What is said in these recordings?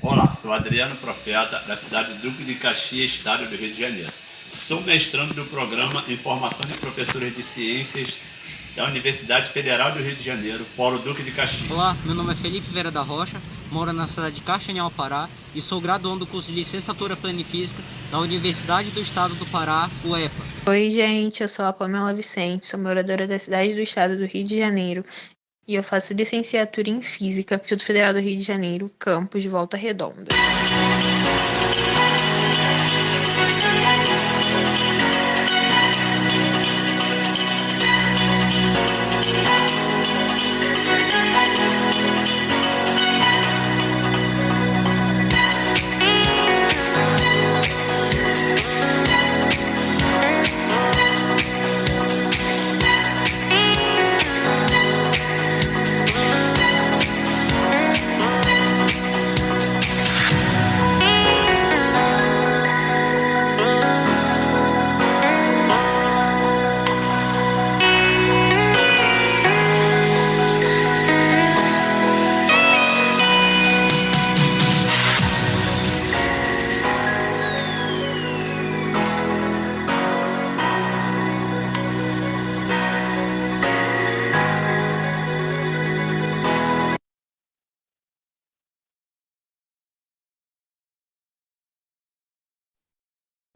Olá, sou Adriano Profeta, da cidade de Duque de Caxias, estado do Rio de Janeiro. Sou mestrando do programa em Formação de Professores de Ciências da Universidade Federal do Rio de Janeiro, Polo Duque de Caxias. Olá, meu nome é Felipe Vera da Rocha, moro na cidade de Castanhal, Pará, e sou graduando do curso de Licenciatura Plena em Física da Universidade do Estado do Pará, UEPA. Oi, gente, eu sou a Pamela Vicente, sou moradora da cidade do estado do Rio de Janeiro e eu faço licenciatura em Física, Instituto Federal do Rio de Janeiro, campus de Volta Redonda.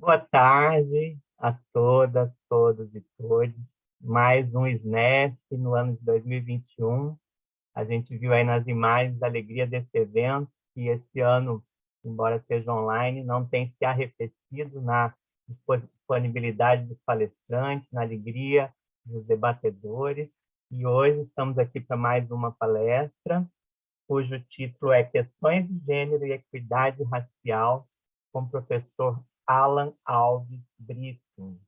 Boa tarde a todas, todos e todes. Mais um SNEF no ano de 2021. A gente viu aí nas imagens a alegria desse evento, que esse ano, embora seja online, não tem se arrefecido na disponibilidade dos palestrantes, na alegria dos debatedores. E hoje estamos aqui para mais uma palestra, cujo título é Questões de Gênero e Equidade Racial, com o professor Alan Alves Brito.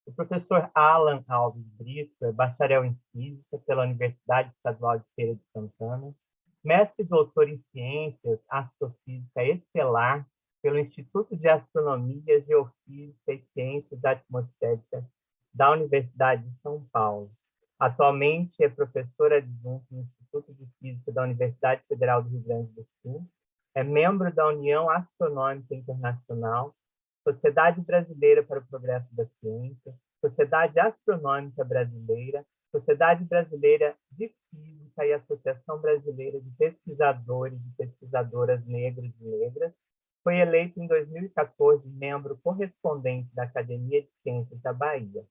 O professor Alan Alves Brito é bacharel em Física pela Universidade Estadual de Feira de Santana, mestre e doutor em Ciências Astrofísica Estelar pelo Instituto de Astronomia, Geofísica e Ciências Atmosféricas da Universidade de São Paulo. Atualmente é professor adjunto no Instituto de Física da Universidade Federal do Rio Grande do Sul, é membro da União Astronômica Internacional, Sociedade Brasileira para o Progresso da Ciência, Sociedade Astronômica Brasileira, Sociedade Brasileira de Física e Associação Brasileira de Pesquisadores e Pesquisadoras Negros e Negras. Foi eleito em 2014 membro correspondente da Academia de Ciências da Bahia.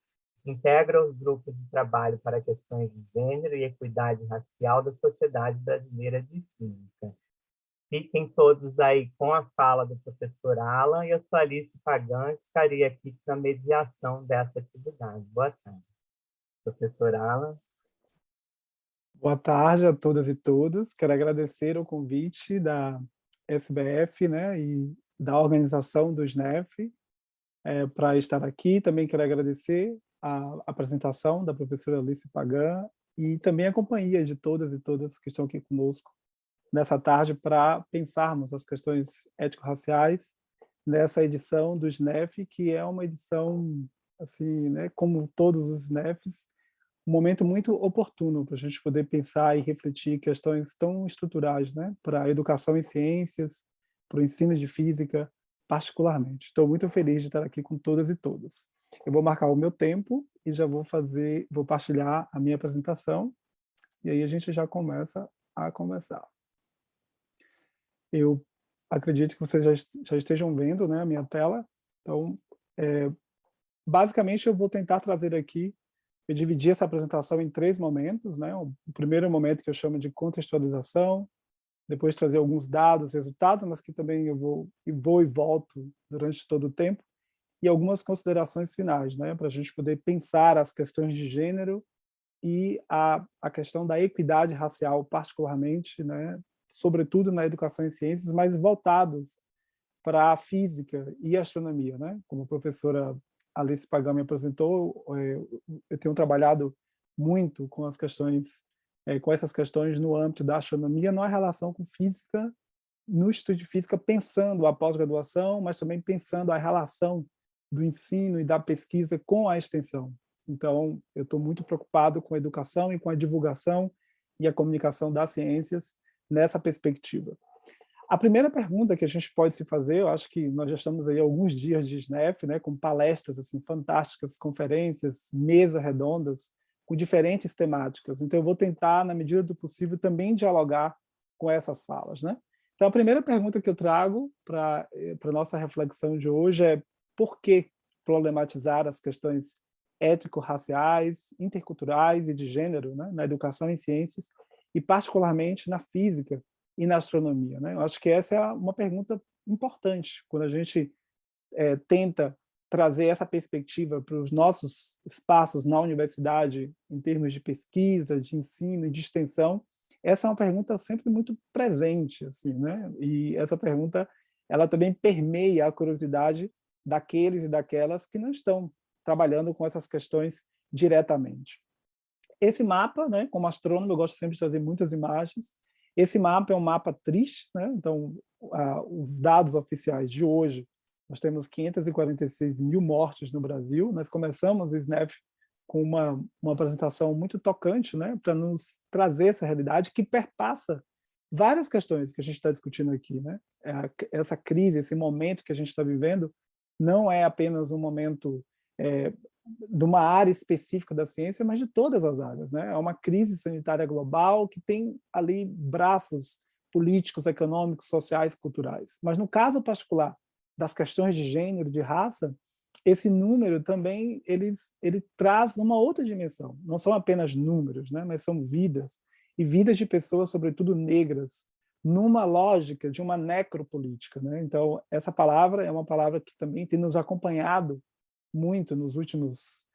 Integra os grupos de trabalho para questões de gênero e equidade racial da Sociedade Brasileira de Física. Fiquem todos aí com a fala do professor Alan, e eu sou Alice Pagan, estaria aqui na mediação dessa atividade. Boa tarde. Professor Alan. Boa tarde a todas e todos. Quero agradecer o convite da SBF, né, e da organização do SNEF para estar aqui. Também quero agradecer a apresentação da professora Alice Pagan e também a companhia de todas e todas que estão aqui conosco nessa tarde para pensarmos as questões étnico-raciais nessa edição do SNEF, que é uma edição, assim, né, como todos os SNEFs, um momento muito oportuno para a gente poder pensar e refletir questões tão estruturais, né, para a educação em ciências, para o ensino de física, particularmente. Estou muito feliz de estar aqui com todas e todos. Eu vou marcar o meu tempo e já vou partilhar a minha apresentação, e aí a gente já começa a conversar. Eu acredito que vocês já estejam vendo, né, a minha tela. Então, basicamente, eu vou tentar trazer aqui, eu dividi essa apresentação em 3 momentos, né? O primeiro momento que eu chamo de contextualização, depois trazer alguns dados, resultados, mas que também eu vou e volto durante todo o tempo, e algumas considerações finais, né, para a gente poder pensar as questões de gênero e a questão da equidade racial, particularmente, né, sobretudo na educação em ciências, mas voltados para a física e astronomia, né? Como a professora Alice Pagan me apresentou, eu tenho trabalhado muito com as questões, com essas questões no âmbito da astronomia, não há relação com física, no Instituto de Física, pensando a pós-graduação, mas também pensando a relação do ensino e da pesquisa com a extensão. Então, eu estou muito preocupado com a educação e com a divulgação e a comunicação das ciências nessa perspectiva. A primeira pergunta que a gente pode se fazer, eu acho que nós já estamos aí há alguns dias de SNEF, né, com palestras assim, fantásticas, conferências, mesas redondas, com diferentes temáticas. Então, eu vou tentar, na medida do possível, também dialogar com essas falas, né? Então, a primeira pergunta que eu trago para a nossa reflexão de hoje é por que problematizar as questões étnico-raciais, interculturais e de gênero, né, na educação em ciências, e particularmente na física e na astronomia, né? Eu acho que essa é uma pergunta importante quando a gente tenta trazer essa perspectiva para os nossos espaços na universidade, em termos de pesquisa, de ensino e de extensão. Essa é uma pergunta sempre muito presente, assim, né? E essa pergunta, ela também permeia a curiosidade daqueles e daquelas que não estão trabalhando com essas questões diretamente. Esse mapa, né, como astrônomo, eu gosto sempre de trazer muitas imagens. Esse mapa é um mapa triste, né? Então, os dados oficiais de hoje, nós temos 546 mil mortes no Brasil. Nós começamos o SNEF com uma apresentação muito tocante, né, para nos trazer essa realidade que perpassa várias questões que a gente está discutindo aqui, né? Essa crise, esse momento que a gente está vivendo, não é apenas um momento de uma área específica da ciência, mas de todas as áreas, né? É uma crise sanitária global que tem ali braços políticos, econômicos, sociais, culturais. Mas no caso particular das questões de gênero, de raça, esse número também ele traz uma outra dimensão. Não são apenas números, né? Mas são vidas, e vidas de pessoas, sobretudo negras, numa lógica de uma necropolítica, né? Então, essa palavra é uma palavra que também tem nos acompanhado muito nos últimos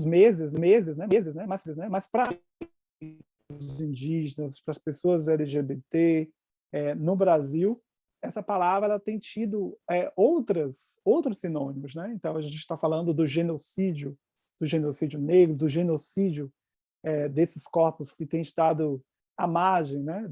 meses, mas para os indígenas, para as pessoas LGBT no Brasil, essa palavra ela tem tido outros sinônimos, né? Então a gente está falando do genocídio negro, do genocídio desses corpos que têm estado à margem, né?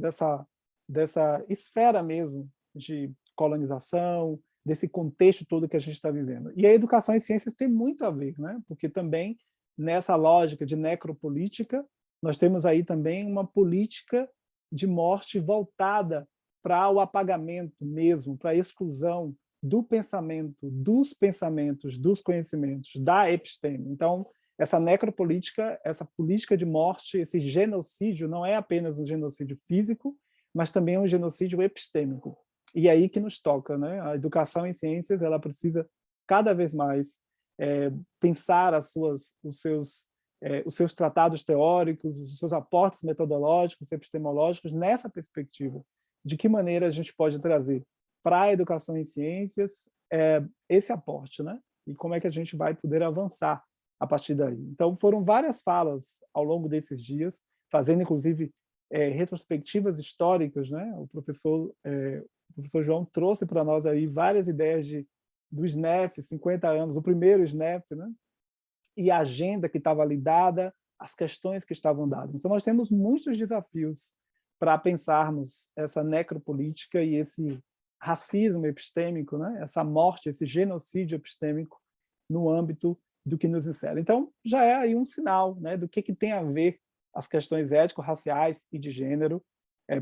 dessa esfera mesmo de colonização, desse contexto todo que a gente está vivendo. E a educação em ciências tem muito a ver, né? Porque também, nessa lógica de necropolítica, nós temos aí também uma política de morte voltada para o apagamento mesmo, para a exclusão do pensamento, dos pensamentos, dos conhecimentos, da episteme. Então, essa necropolítica, essa política de morte, esse genocídio, não é apenas um genocídio físico, mas também um genocídio epistêmico. E aí que nos toca, né? A educação em ciências ela precisa cada vez mais pensar os seus tratados teóricos, os seus aportes metodológicos, epistemológicos nessa perspectiva. De que maneira a gente pode trazer para a educação em ciências esse aporte, né? E como é que a gente vai poder avançar a partir daí. Então, foram várias falas ao longo desses dias, fazendo, inclusive, retrospectivas históricas, né? O professor João trouxe para nós aí várias ideias do SNEF, 50 anos, o primeiro SNEF, né? E a agenda que estava ali dada, as questões que estavam dadas. Então, nós temos muitos desafios para pensarmos essa necropolítica e esse racismo epistêmico, né? Essa morte, esse genocídio epistêmico no âmbito do que nos insere. Então, já é aí um sinal, né, do que tem a ver as questões ético-raciais e de gênero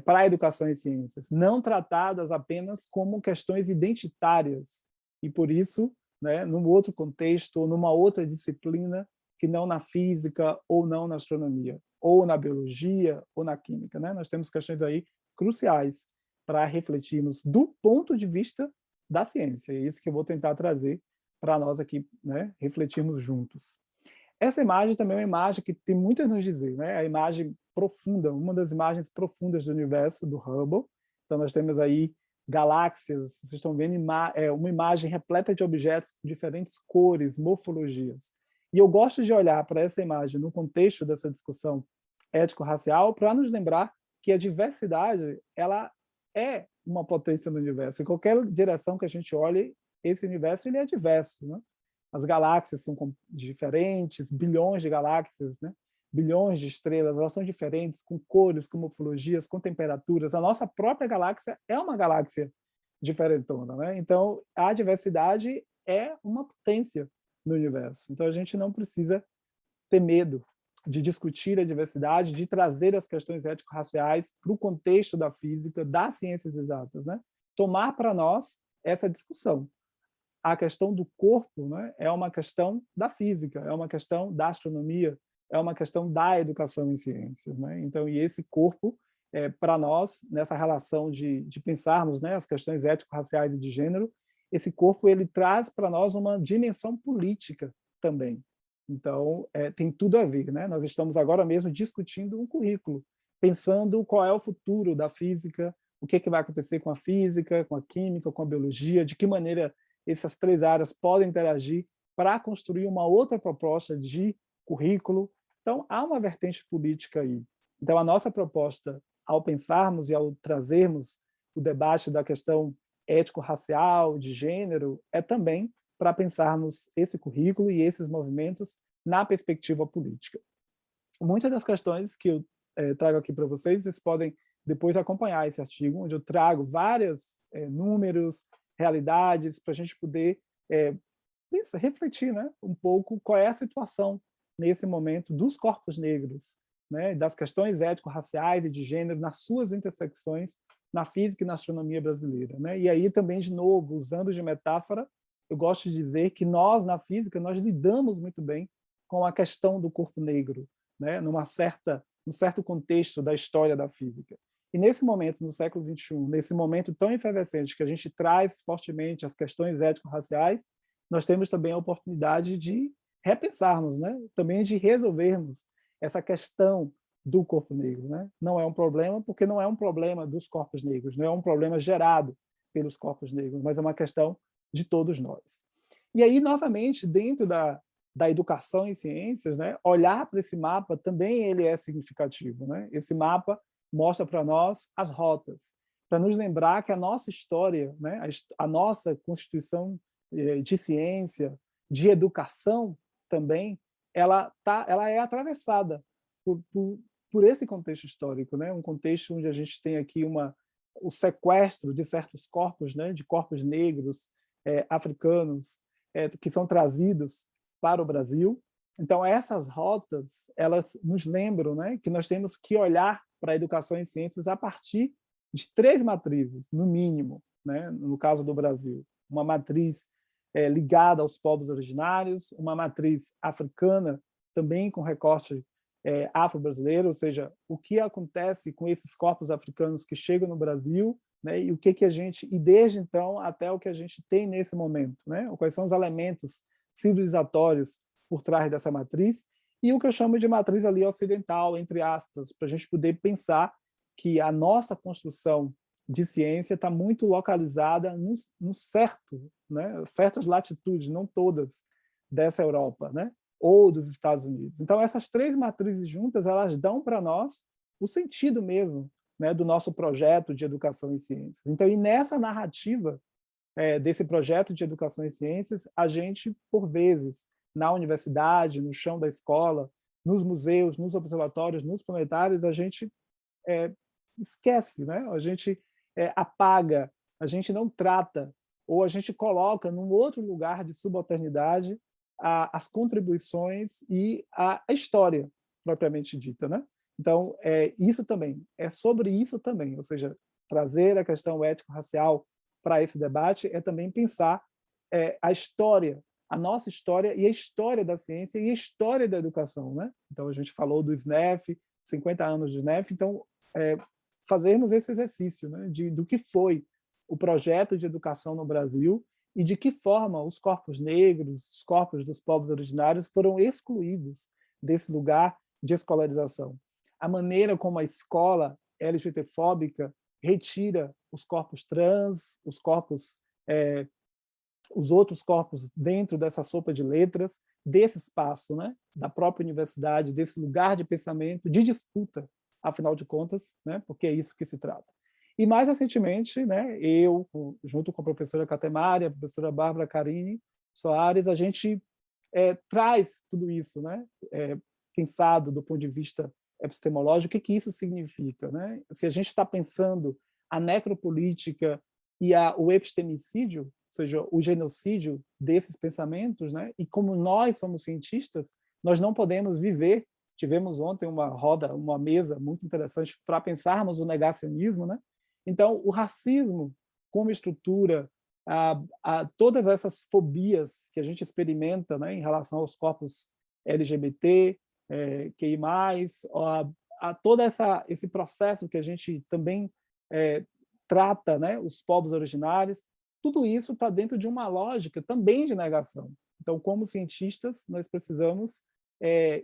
para a educação em ciências, não tratadas apenas como questões identitárias, e por isso, né, num outro contexto, ou numa outra disciplina, que não na física, ou não na astronomia, ou na biologia, ou na química. Né? Nós temos questões aí cruciais para refletirmos do ponto de vista da ciência. É isso que eu vou tentar trazer para nós aqui, né, refletirmos juntos. Essa imagem também é uma imagem que tem muito a nos dizer, né? A imagem profunda, uma das imagens profundas do universo do Hubble. Então, nós temos aí galáxias, vocês estão vendo uma imagem repleta de objetos com diferentes cores, morfologias. E eu gosto de olhar para essa imagem no contexto dessa discussão ético-racial para nos lembrar que a diversidade ela é uma potência no universo. Em qualquer direção que a gente olhe, esse universo ele é diverso, né? As galáxias são diferentes, bilhões de galáxias, né? Bilhões de estrelas, elas são diferentes, com cores, com morfologias, com temperaturas. A nossa própria galáxia é uma galáxia diferentona, né? Então, a diversidade é uma potência no universo. Então, a gente não precisa ter medo de discutir a diversidade, de trazer as questões étnico-raciais para o contexto da física, das ciências exatas, né? Tomar para nós essa discussão. A questão do corpo, né, é uma questão da física, é uma questão da astronomia, é uma questão da educação em ciências, né? Então, e esse corpo, para nós, nessa relação de pensarmos, né, as questões étnico-raciais e de gênero, esse corpo ele traz para nós uma dimensão política também. Então, tem tudo a ver, né? Nós estamos agora mesmo discutindo um currículo, pensando qual é o futuro da física, o que vai acontecer com a física, com a química, com a biologia, de que maneira essas três áreas podem interagir para construir uma outra proposta de currículo. Então, há uma vertente política aí. Então, a nossa proposta, ao pensarmos e ao trazermos o debate da questão étnico-racial, de gênero, é também para pensarmos esse currículo e esses movimentos na perspectiva política. Muitas das questões que eu trago aqui para vocês, vocês podem depois acompanhar esse artigo, onde eu trago vários números, realidades, para a gente poder refletir, né, um pouco qual é a situação nesse momento dos corpos negros, né, das questões étnico-raciais e de gênero nas suas intersecções na física e na astronomia brasileira, né? E aí também, de novo, usando de metáfora, eu gosto de dizer que nós, na física, nós lidamos muito bem com a questão do corpo negro, né, num certo contexto da história da física. E nesse momento, no século XXI, nesse momento tão efervescente que a gente traz fortemente as questões étnico-raciais, nós temos também a oportunidade de repensarmos, né? Também de resolvermos essa questão do corpo negro, né? Não é um problema, porque não é um problema dos corpos negros, não é um problema gerado pelos corpos negros, mas é uma questão de todos nós. E aí, novamente, dentro da educação em ciências, né, olhar para esse mapa também ele é significativo, né? Esse mapa mostra para nós as rotas, para nos lembrar que a nossa história, né, a nossa constituição de ciência, de educação também, ela é atravessada por esse contexto histórico, né? Um contexto onde a gente tem aqui o sequestro de certos corpos, né, de corpos negros, africanos, que são trazidos para o Brasil. Então, essas rotas, elas nos lembram, né, que nós temos que olhar para a educação em ciências a partir de 3 matrizes, no mínimo, né, no caso do Brasil. Uma matriz ligada aos povos originários, uma matriz africana, também com recorte afro-brasileiro, ou seja, o que acontece com esses corpos africanos que chegam no Brasil, né, e o que a gente, e desde então até o que a gente tem nesse momento, né, quais são os elementos civilizatórios por trás dessa matriz, e o que eu chamo de matriz ali ocidental, entre aspas, para a gente poder pensar que a nossa construção de ciência está muito localizada no certo, né, certas latitudes, não todas, dessa Europa, né, ou dos Estados Unidos. Então, essas 3 matrizes juntas, elas dão para nós o sentido mesmo, né, do nosso projeto de educação em ciências. Então, e nessa narrativa desse projeto de educação em ciências, a gente, por vezes, na universidade, no chão da escola, nos museus, nos observatórios, nos planetários, a gente esquece, né? A gente apaga, a gente não trata, ou a gente coloca num outro lugar de subalternidade as contribuições e a história propriamente dita, né? Então, isso também, é sobre isso também, ou seja, trazer a questão étnico-racial para esse debate é também pensar a história, a nossa história e a história da ciência e a história da educação, né? Então, a gente falou do SNEF, 50 anos do SNEF, então, fazermos esse exercício, né, do que foi o projeto de educação no Brasil e de que forma os corpos negros, os corpos dos povos originários foram excluídos desse lugar de escolarização. A maneira como a escola LGBTfóbica retira os corpos trans, os outros corpos dentro dessa sopa de letras, desse espaço, né, da própria universidade, desse lugar de pensamento, de disputa, afinal de contas, né, porque é isso que se trata. E mais recentemente, né, eu, junto com a professora Catemari, a professora Bárbara Carini Soares, a gente traz tudo isso, né, pensado do ponto de vista epistemológico, o que isso significa, né? Se a gente está pensando a necropolítica e o epistemicídio, ou seja, o genocídio desses pensamentos, né? E como nós somos cientistas, nós não podemos viver tivemos ontem uma roda, uma mesa muito interessante para pensarmos o negacionismo, né? Então, o racismo como estrutura, todas essas fobias que a gente experimenta, né, em relação aos corpos LGBT, QI+, a todo esse processo que a gente também trata, né, os povos originários, tudo isso está dentro de uma lógica também de negação. Então, como cientistas, nós precisamos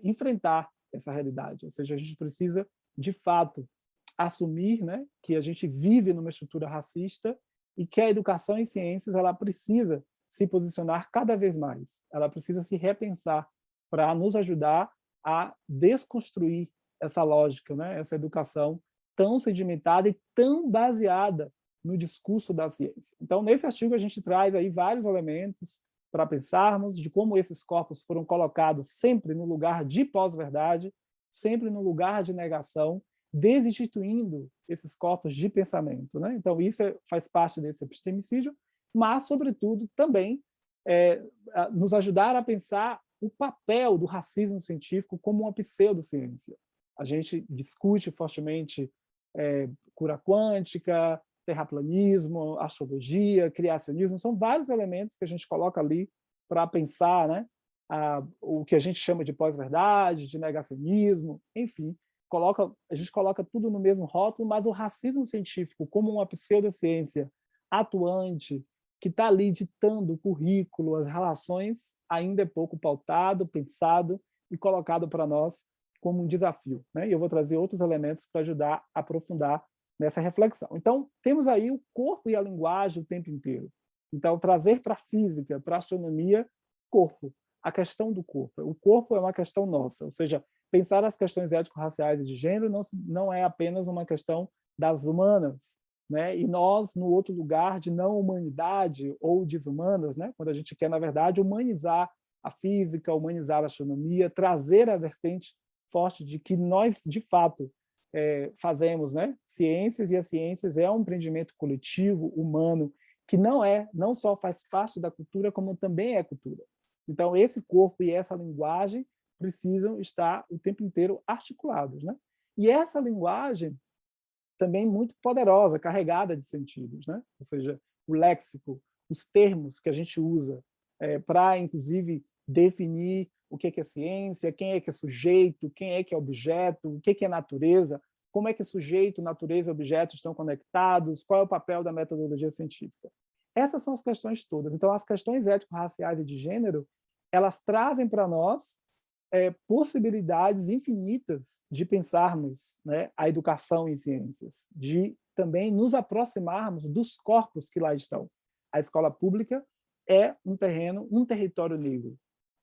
enfrentar essa realidade, ou seja, a gente precisa, de fato, assumir, né, que a gente vive numa estrutura racista e que a educação em ciências ela precisa se posicionar cada vez mais, ela precisa se repensar para nos ajudar a desconstruir essa lógica, né, essa educação tão sedimentada e tão baseada no discurso da ciência. Então, nesse artigo, a gente traz aí vários elementos para pensarmos de como esses corpos foram colocados sempre no lugar de pós-verdade, sempre no lugar de negação, desinstituindo esses corpos de pensamento, né? Então, isso faz parte desse epistemicídio, mas, sobretudo, também nos ajudar a pensar o papel do racismo científico como uma pseudociência. A gente discute fortemente cura quântica, terraplanismo, astrologia, criacionismo, são vários elementos que a gente coloca ali para pensar, né, o que a gente chama de pós-verdade, de negacionismo, enfim, a gente coloca tudo no mesmo rótulo, mas o racismo científico como uma pseudociência atuante, que está ali ditando o currículo, as relações, ainda é pouco pautado, pensado e colocado para nós como um desafio, né? E eu vou trazer outros elementos para ajudar a aprofundar nessa reflexão. Então, temos aí o corpo e a linguagem o tempo inteiro. Então, trazer para a física, para a astronomia, corpo, a questão do corpo. O corpo é uma questão nossa, ou seja, pensar as questões étnico-raciais e de gênero não é apenas uma questão das humanas, né? E nós, no outro lugar de não humanidade ou desumanas, né? Quando a gente quer, na verdade, humanizar a física, humanizar a astronomia, trazer a vertente forte de que nós, de fato, fazemos, né, ciências, e as ciências é um empreendimento coletivo, humano, que não só faz parte da cultura, como também é cultura. Então, esse corpo e essa linguagem precisam estar o tempo inteiro articulados, né? E essa linguagem também muito poderosa, carregada de sentidos, né? Ou seja, o léxico, os termos que a gente usa para, inclusive, definir o que é ciência, quem é sujeito, quem é objeto, o que é natureza, como é que sujeito, natureza e objeto estão conectados, qual é o papel da metodologia científica. Essas são as questões todas. Então, as questões étnico-raciais e de gênero, elas trazem para nós possibilidades infinitas de pensarmos, né, a educação em ciências, de também nos aproximarmos dos corpos que lá estão. A escola pública é um território negro.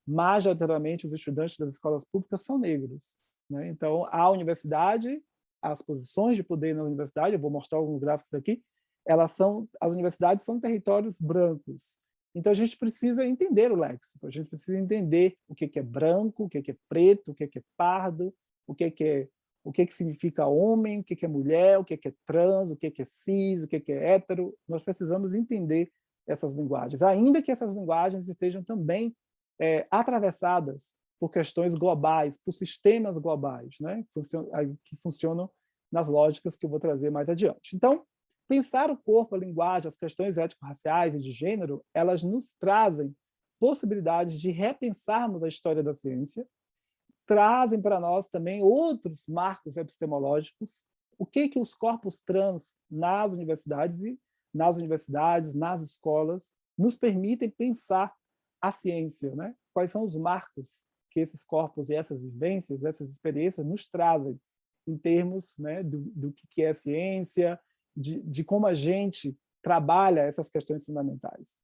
Majoritariamente, os estudantes das escolas públicas são negros, né? Então, a universidade, as posições de poder na universidade, eu vou mostrar alguns gráficos aqui, as universidades são territórios brancos. Então, a gente precisa entender o léxico, a gente precisa entender o que é branco, o que é preto, o que é pardo, o que significa homem, o que é mulher, o que é trans, o que é cis, o que é hétero. Nós precisamos entender essas linguagens, ainda que essas linguagens estejam também atravessadas por questões globais, por sistemas globais, né, que funcionam nas lógicas que eu vou trazer mais adiante. Então, pensar o corpo, a linguagem, as questões étnico-raciais e de gênero, elas nos trazem possibilidades de repensarmos a história da ciência, trazem para nós também outros marcos epistemológicos, o que os corpos trans nas universidades, nas escolas, nos permitem pensar a ciência, né? Quais são os marcos que esses corpos e essas vivências, essas experiências nos trazem em termos, né, do que é a ciência, de como a gente trabalha essas questões fundamentais.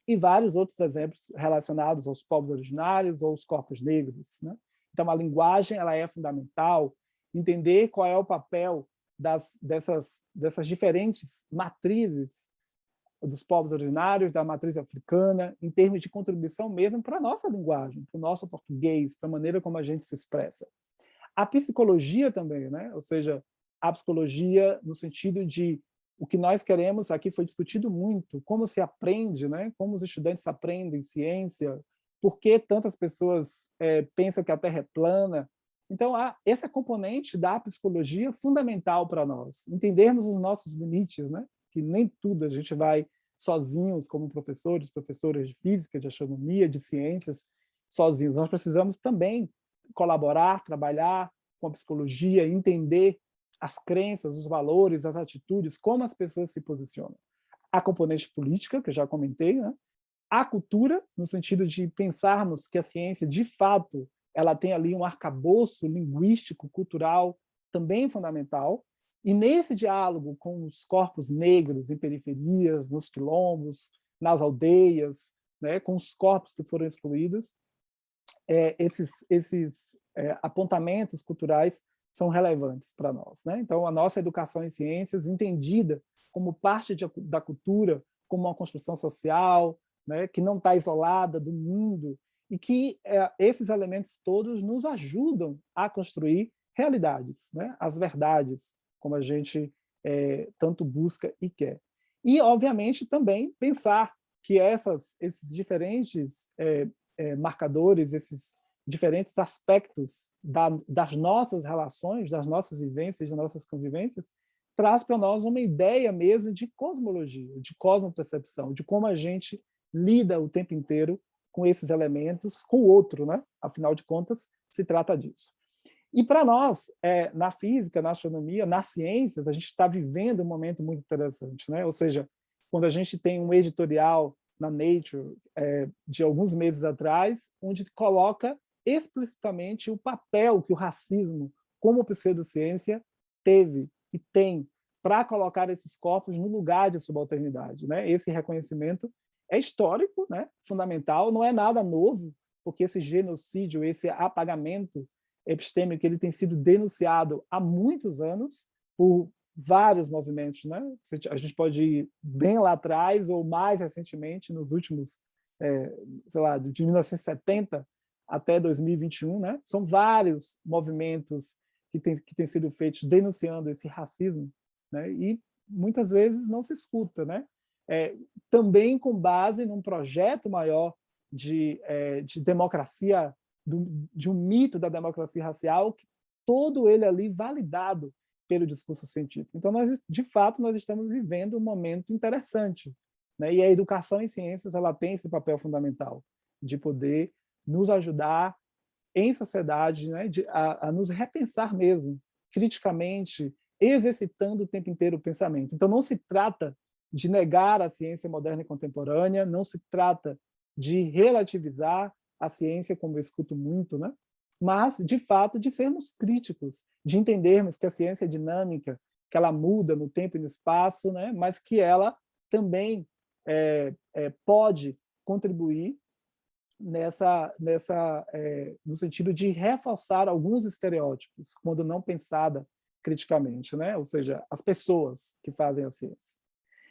E vários outros exemplos relacionados aos povos originários ou aos corpos negros, né? Então, a linguagem ela é fundamental, entender qual é o papel dessas diferentes matrizes dos povos originários, da matriz africana, em termos de contribuição mesmo para a nossa linguagem, para o nosso português, para a maneira como a gente se expressa. A psicologia também, né? Ou seja, a psicologia no sentido de o que nós queremos, aqui foi discutido muito, como se aprende, né? Como os estudantes aprendem ciência, por que tantas pessoas pensam que a Terra é plana, Então, essa componente da psicologia fundamental para nós, entendermos os nossos limites, né? Que nem tudo a gente vai sozinhos como professores de física, de astronomia, de ciências, sozinhos. Nós precisamos também colaborar, trabalhar com a psicologia, entender as crenças, os valores, as atitudes, como as pessoas se posicionam. A componente política, que eu já comentei, né? A cultura, no sentido de pensarmos que a ciência, de fato, ela tem ali um arcabouço linguístico, cultural, também fundamental, e nesse diálogo com os corpos negros em periferias, nos quilombos, nas aldeias, né, com os corpos que foram excluídos, esses apontamentos culturais são relevantes para nós, né? Então, a nossa educação em ciências, entendida como parte da cultura, como uma construção social, né, que não está isolada do mundo, e que esses elementos todos nos ajudam a construir realidades, né, as verdades, como a gente tanto busca e quer. E, obviamente, também pensar que esses diferentes marcadores, esses diferentes aspectos das nossas relações, das nossas vivências, das nossas convivências, traz para nós uma ideia mesmo de cosmologia, de cosmopercepção, de como a gente lida o tempo inteiro com esses elementos, com o outro, né? Afinal de contas, se trata disso. E para nós, na física, na astronomia, nas ciências, a gente está vivendo um momento muito interessante, né? Ou seja, quando a gente tem um editorial na Nature de alguns meses atrás, onde coloca explicitamente o papel que o racismo, como pseudociência, teve e tem para colocar esses corpos no lugar de subalternidade, né? Esse reconhecimento é histórico, né? Fundamental, não é nada novo, porque esse genocídio, esse apagamento epistêmico, ele tem sido denunciado há muitos anos por vários movimentos, né? A gente pode ir bem lá atrás ou mais recentemente, nos últimos, sei lá, de 1970 até 2021, né? São vários movimentos que têm sido feitos denunciando esse racismo, né? E muitas vezes não se escuta, né? Também com base num projeto maior de democracia, de um mito da democracia racial, que todo ele ali validado pelo discurso científico. Então, de fato, nós estamos vivendo um momento interessante, né? E a educação em ciências ela tem esse papel fundamental de poder nos ajudar em sociedade, né? a nos repensar mesmo, criticamente, exercitando o tempo inteiro o pensamento. Então, não se trata de negar a ciência moderna e contemporânea, não se trata de relativizar a ciência, como eu escuto muito, né? Mas, de fato, de sermos críticos, de entendermos que a ciência é dinâmica, que ela muda no tempo e no espaço, né? Mas que ela também pode contribuir no sentido de reforçar alguns estereótipos, quando não pensada criticamente, né? Ou seja, as pessoas que fazem a ciência.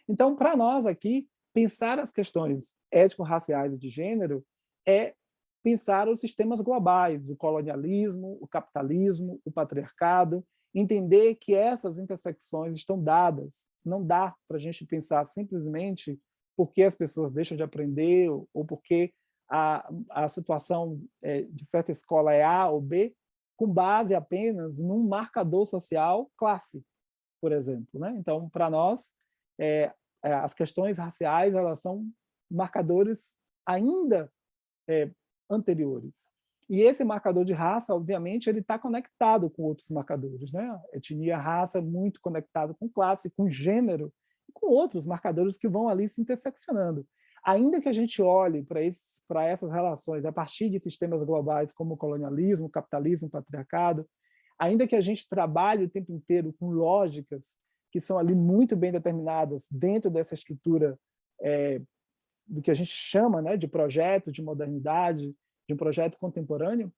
Então, para nós aqui, pensar as questões étnico-raciais e de gênero é pensar os sistemas globais, o colonialismo, o capitalismo, o patriarcado, entender que essas intersecções estão dadas. Não dá para a gente pensar simplesmente porque as pessoas deixam de aprender ou porque a situação de certa escola é A ou B, com base apenas num marcador social classe, por exemplo, né? Então, para nós, as questões raciais elas são marcadores ainda anteriores. E esse marcador de raça, obviamente, ele está conectado com outros marcadores, né? Etnia, raça, muito conectado com classe, com gênero, e com outros marcadores que vão ali se interseccionando. Ainda que a gente olhe para essas relações a partir de sistemas globais como o colonialismo, o capitalismo, o patriarcado, ainda que a gente trabalhe o tempo inteiro com lógicas que são ali muito bem determinadas dentro dessa estrutura do que a gente chama, né, de projeto de modernidade, de um projeto contemporâneo,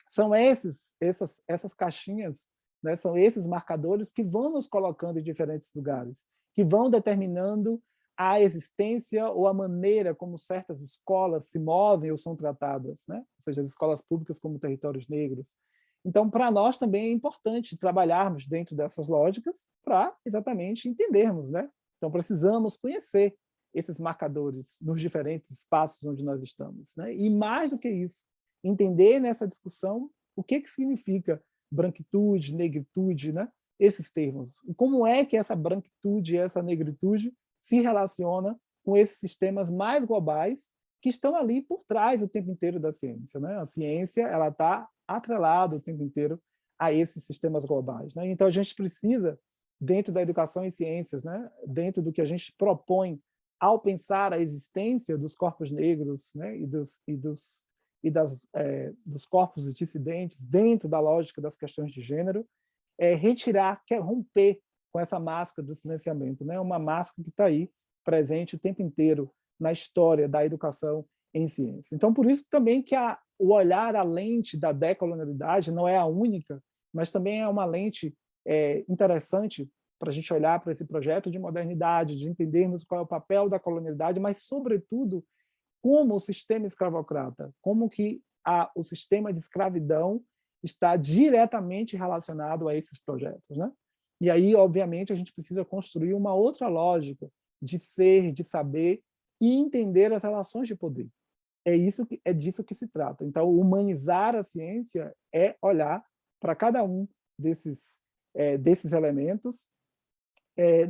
são essas caixinhas, né, são esses marcadores que vão nos colocando em diferentes lugares, que vão determinando a existência ou a maneira como certas escolas se movem ou são tratadas, né? Ou seja, as escolas públicas como territórios negros. Então, para nós também é importante trabalharmos dentro dessas lógicas para exatamente entendermos, né? Então, precisamos conhecer esses marcadores nos diferentes espaços onde nós estamos, né? E mais do que isso, entender nessa discussão o que significa branquitude, negritude, né? Esses termos. E como é que essa branquitude e essa negritude se relaciona com esses sistemas mais globais que estão ali por trás o tempo inteiro da ciência, né? A ciência ela está atrelada o tempo inteiro a esses sistemas globais, né? Então a gente precisa, dentro da educação em ciências, né? Dentro do que a gente propõe ao pensar a existência dos corpos negros, né? Dos corpos dissidentes dentro da lógica das questões de gênero, retirar, romper com essa máscara do silenciamento, né? Uma máscara que está aí presente o tempo inteiro na história da educação em ciência. Então, por isso também que o olhar, a lente da decolonialidade não é a única, mas também é uma lente interessante para a gente olhar para esse projeto de modernidade, de entendermos qual é o papel da colonialidade, mas, sobretudo, como o sistema escravocrata, como que o sistema de escravidão está diretamente relacionado a esses projetos, né? E aí, obviamente, a gente precisa construir uma outra lógica de ser, de saber e entender as relações de poder. É disso que se trata. Então, humanizar a ciência é olhar para cada um desses elementos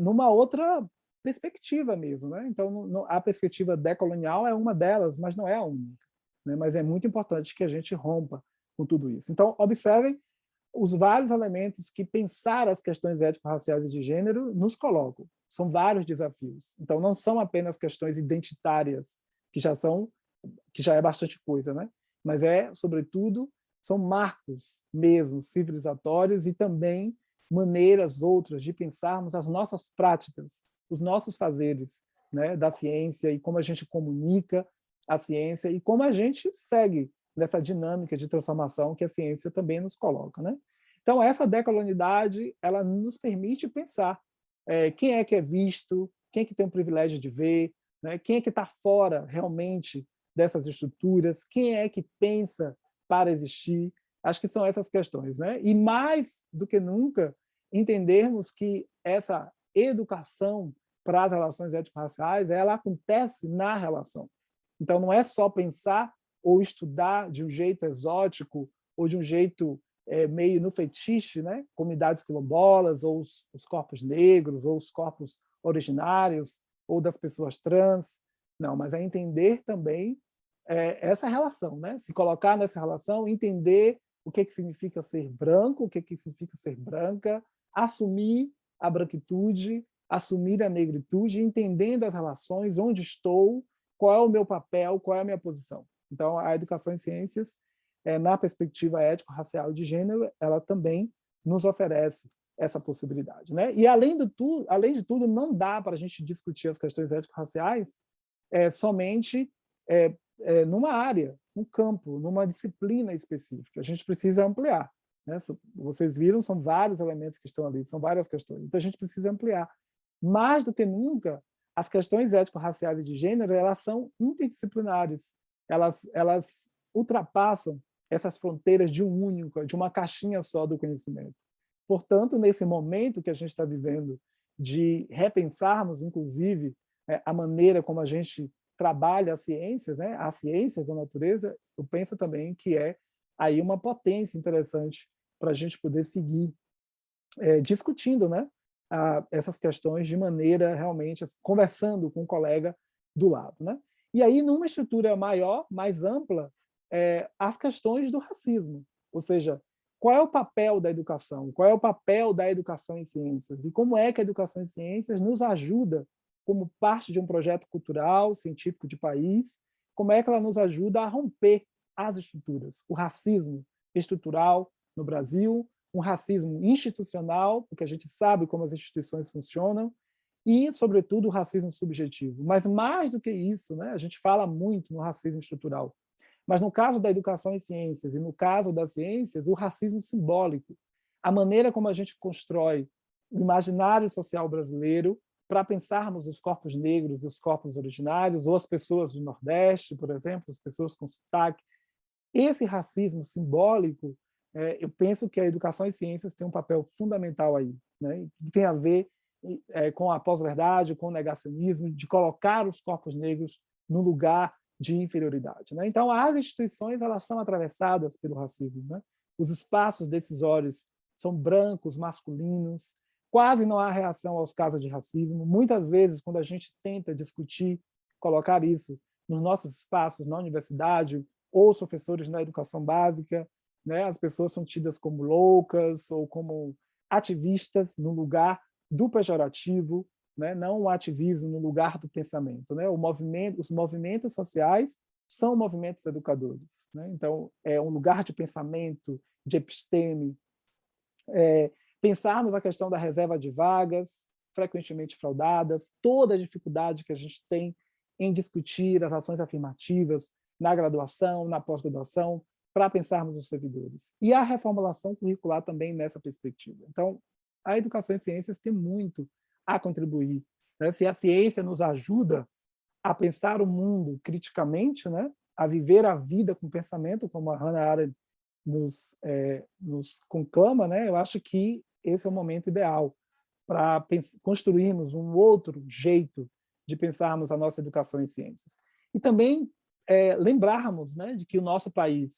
numa outra perspectiva mesmo, né? Então, a perspectiva decolonial é uma delas, mas não é a única, né? Mas é muito importante que a gente rompa com tudo isso. Então, observem os vários elementos que pensar as questões étnico-raciais e de gênero nos colocam. São vários desafios. Então, não são apenas questões identitárias, que já é bastante coisa, né? Mas sobretudo, são marcos mesmo civilizatórios e também maneiras outras de pensarmos as nossas práticas, os nossos fazeres, né, da ciência e como a gente comunica a ciência e como a gente segue nessa dinâmica de transformação que a ciência também nos coloca, né? Então, essa decolonialidade, ela nos permite pensar quem é que é visto, quem é que tem o privilégio de ver, né? Quem é que está fora realmente dessas estruturas, quem é que pensa para existir. Acho que são essas questões, né? E mais do que nunca, entendermos que essa educação para as relações étnico-raciais, ela acontece na relação. Então, não é só pensar ou estudar de um jeito exótico ou de um jeito meio no fetiche, né? Comunidades quilombolas, ou os corpos negros, ou os corpos originários, ou das pessoas trans. Não, mas é entender também essa relação, né? Se colocar nessa relação, entender o que significa ser branco, o que significa ser branca, assumir a branquitude, assumir a negritude, entendendo as relações, onde estou, qual é o meu papel, qual é a minha posição. Então, a educação em ciências, na perspectiva étnico-racial de gênero, ela também nos oferece essa possibilidade, né? E, além de tudo, não dá para a gente discutir as questões étnico-raciais somente numa área, num campo, numa disciplina específica. A gente precisa ampliar, né? Vocês viram, são vários elementos que estão ali, são várias questões. Então, a gente precisa ampliar. Mais do que nunca, as questões étnico-raciais e de gênero, elas são interdisciplinares. Elas ultrapassam essas fronteiras de de uma caixinha só do conhecimento. Portanto, nesse momento que a gente está vivendo, de repensarmos, inclusive, a maneira como a gente trabalha as ciências, né? As ciências da natureza, eu penso também que é aí uma potência interessante para a gente poder seguir discutindo, né? Essas questões de maneira realmente conversando com um colega do lado, né? E aí, numa estrutura maior, mais ampla, as questões do racismo, ou seja, qual é o papel da educação? Qual é o papel da educação em ciências? E como é que a educação em ciências nos ajuda, como parte de um projeto cultural, científico de país, como é que ela nos ajuda a romper as estruturas? O racismo estrutural no Brasil, um racismo institucional, porque a gente sabe como as instituições funcionam, e, sobretudo, o racismo subjetivo. Mas, mais do que isso, né, a gente fala muito no racismo estrutural, mas no caso da educação em ciências e no caso das ciências, o racismo simbólico, a maneira como a gente constrói o imaginário social brasileiro para pensarmos os corpos negros e os corpos originários, ou as pessoas do Nordeste, por exemplo, as pessoas com sotaque. Esse racismo simbólico, eu penso que a educação em ciências tem um papel fundamental aí, né, que tem a ver com a pós-verdade, com o negacionismo, de colocar os corpos negros no lugar de inferioridade, né? Então, as instituições, elas são atravessadas pelo racismo, né? os espaços decisórios são brancos, masculinos, quase não há reação aos casos de racismo. Muitas vezes, quando a gente tenta discutir, colocar isso nos nossos espaços, na universidade, ou os professores na educação básica, né, as pessoas são tidas como loucas ou como ativistas no lugar do pejorativo, né, não o ativismo no lugar do pensamento. Né? Os movimentos sociais são movimentos educadores. Né? Então, é um lugar de pensamento, de episteme, pensarmos a questão da reserva de vagas, frequentemente fraudadas, toda a dificuldade que a gente tem em discutir as ações afirmativas na graduação, na pós-graduação, para pensarmos os servidores. E a reformulação curricular também nessa perspectiva. Então, a educação em ciências tem muito a contribuir. Né? Se a ciência nos ajuda a pensar o mundo criticamente, né? A viver a vida com pensamento, como a Hannah Arendt nos conclama, né? Eu acho que esse é o momento ideal para construirmos um outro jeito de pensarmos a nossa educação em ciências. E também lembrarmos, né, de que o nosso país,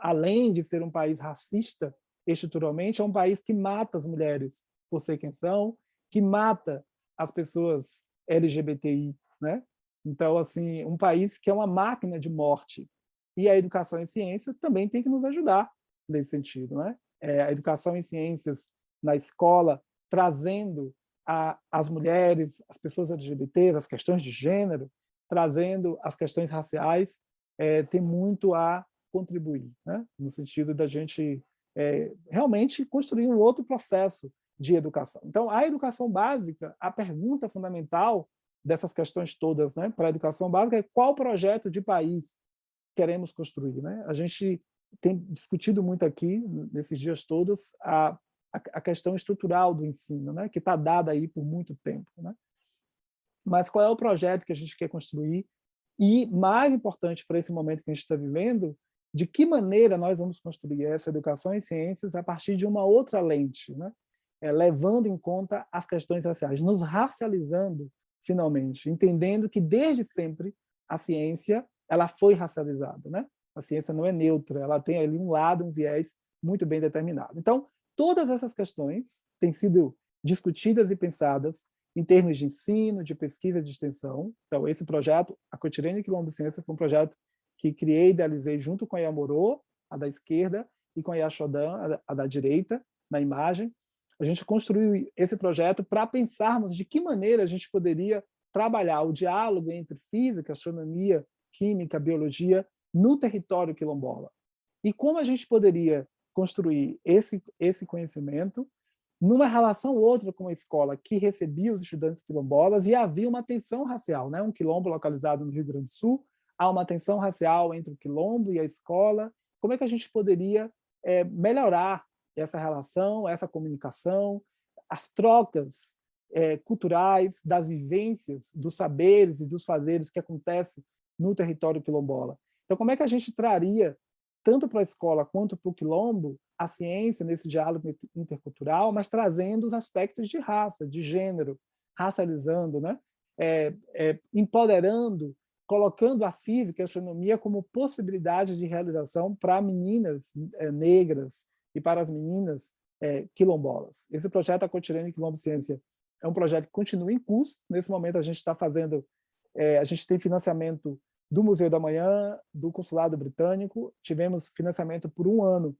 além de ser um país racista estruturalmente, é um país que mata as mulheres por ser quem são, que mata as pessoas LGBTI, né? Então, assim, um país que é uma máquina de morte. E a educação em ciências também tem que nos ajudar nesse sentido, né? A educação em ciências na escola, trazendo as mulheres, as pessoas LGBTs, as questões de gênero, trazendo as questões raciais, tem muito a contribuir, né? No sentido da gente realmente construir um outro processo de educação. Então, a educação básica, a pergunta fundamental dessas questões todas, né, para a educação básica é qual projeto de país queremos construir, né? A gente tem discutido muito aqui, nesses dias todos, a questão estrutural do ensino, né, que está dada aí por muito tempo, né? Mas qual é o projeto que a gente quer construir? E, mais importante para esse momento que a gente está vivendo, de que maneira nós vamos construir essa educação em ciências a partir de uma outra lente, né? Levando em conta as questões raciais, nos racializando, finalmente, entendendo que, desde sempre, a ciência ela foi racializada. Né? A ciência não é neutra, ela tem ali um lado, um viés muito bem determinado. Então, todas essas questões têm sido discutidas e pensadas em termos de ensino, de pesquisa e de extensão. Então, esse projeto, a Cotirene Quilombo Ciência, foi um projeto que criei e idealizei junto com a Yamorô, a da esquerda, e com a Yashodan, a da direita, na imagem. A gente construiu esse projeto para pensarmos de que maneira a gente poderia trabalhar o diálogo entre física, astronomia, química, biologia no território quilombola. E como a gente poderia construir esse conhecimento numa relação outra com a escola que recebia os estudantes quilombolas, e havia uma tensão racial, né? Um quilombo localizado no Rio Grande do Sul, há uma tensão racial entre o quilombo e a escola. Como é que a gente poderia melhorar essa relação, essa comunicação, as trocas culturais, das vivências, dos saberes e dos fazeres que acontecem no território quilombola? Então, como é que a gente traria, tanto para a escola quanto para o quilombo, a ciência nesse diálogo intercultural, mas trazendo os aspectos de raça, de gênero, racializando, né? Empoderando, colocando a física e a astronomia como possibilidade de realização para meninas negras e para as meninas quilombolas. Esse projeto, a Cotirene Quilombo Ciência, é um projeto que continua em curso. Nesse momento, a gente está fazendo... a gente tem financiamento do Museu da Manhã, do Consulado Britânico, tivemos financiamento por um ano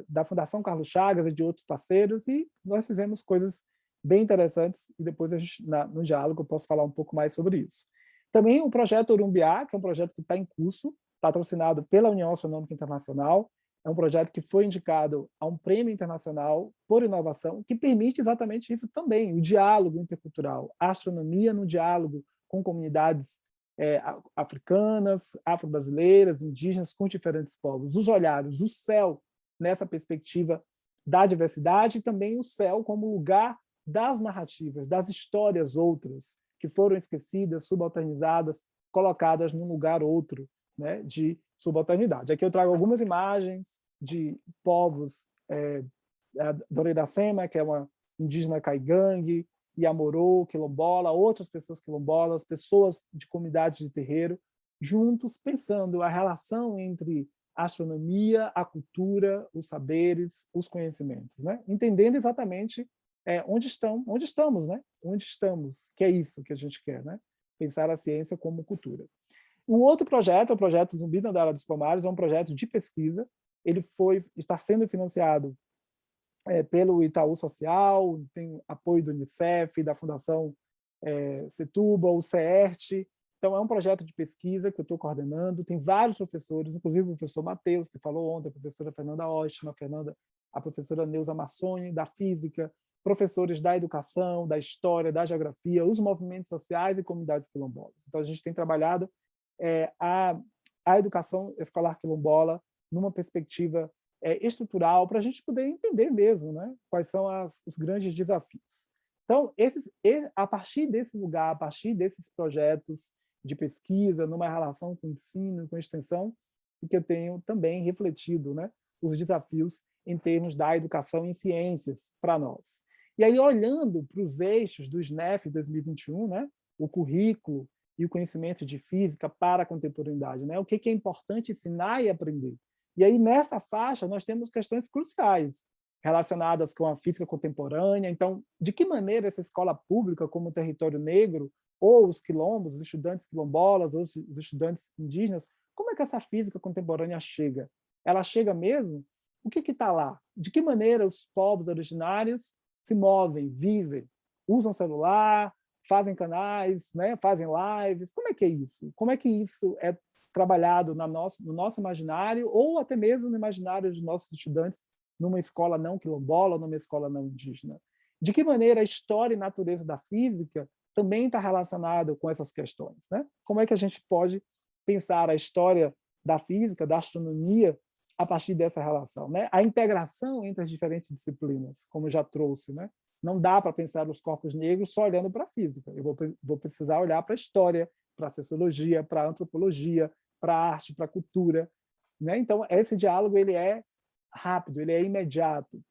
da Fundação Carlos Chagas e de outros parceiros, e nós fizemos coisas bem interessantes, e depois a gente, no diálogo eu posso falar um pouco mais sobre isso. Também o projeto Orumbiá, que é um projeto que está em curso, patrocinado pela União Astronômica Internacional, é um projeto que foi indicado a um prêmio internacional por inovação, que permite exatamente isso também, o diálogo intercultural, a astronomia no diálogo com comunidades africanas, afro-brasileiras, indígenas, com diferentes povos, os olhares, o céu nessa perspectiva da diversidade, e também o céu como lugar das narrativas, das histórias outras, que foram esquecidas, subalternizadas, colocadas num lugar outro, né, de subalternidade. Aqui eu trago algumas imagens de povos, Dona Iracema, que é uma indígena caigangue, Yamorô, quilombola, outras pessoas quilombolas, pessoas de comunidade de terreiro, juntos pensando a relação entre a astronomia, a cultura, os saberes, os conhecimentos, né? Entendendo exatamente onde estamos, né? Onde estamos, que é isso que a gente quer, né? Pensar a ciência como cultura. O outro projeto, o projeto Zumbi da Andara dos Palmares, é um projeto de pesquisa. Ele está sendo financiado pelo Itaú Social, tem apoio do Unicef, da Fundação Setúbal, o CERT. Então, é um projeto de pesquisa que eu estou coordenando. Tem vários professores, inclusive o professor Matheus, que falou ontem, a professora Fernanda Ostima, a professora Neuza Massoni, da Física, professores da Educação, da História, da Geografia, os movimentos sociais e comunidades quilombolas. Então, a gente tem trabalhado a educação escolar quilombola numa perspectiva estrutural, para a gente poder entender mesmo, né, quais são os grandes desafios. Então, a partir desse lugar, a partir desses projetos de pesquisa, numa relação com o ensino, com a extensão, que eu tenho também refletido, né, os desafios em termos da educação em ciências para nós. E aí, olhando para os eixos do SNEF 2021, né, o currículo e o conhecimento de física para a contemporaneidade, né, o que é importante ensinar e aprender. E aí, nessa faixa, nós temos questões cruciais relacionadas com a física contemporânea. Então, de que maneira essa escola pública, como o território negro, ou os quilombos, os estudantes quilombolas, ou os estudantes indígenas, como é que essa física contemporânea chega? Ela chega mesmo? O que está lá? De que maneira os povos originários se movem, vivem, usam celular, fazem canais, né, fazem lives? Como é que é isso? Como é que isso é trabalhado no nosso imaginário, ou até mesmo no imaginário dos nossos estudantes numa escola não quilombola, numa escola não indígena? De que maneira a história e natureza da física também está relacionado com essas questões, né? Como é que a gente pode pensar a história da física, da astronomia, a partir dessa relação, né? A integração entre as diferentes disciplinas, como eu já trouxe, né? Não dá para pensar os corpos negros só olhando para a física. Eu vou precisar olhar para a história, para a sociologia, para a antropologia, para a arte, para a cultura, né? Então, esse diálogo ele é rápido, ele é imediato.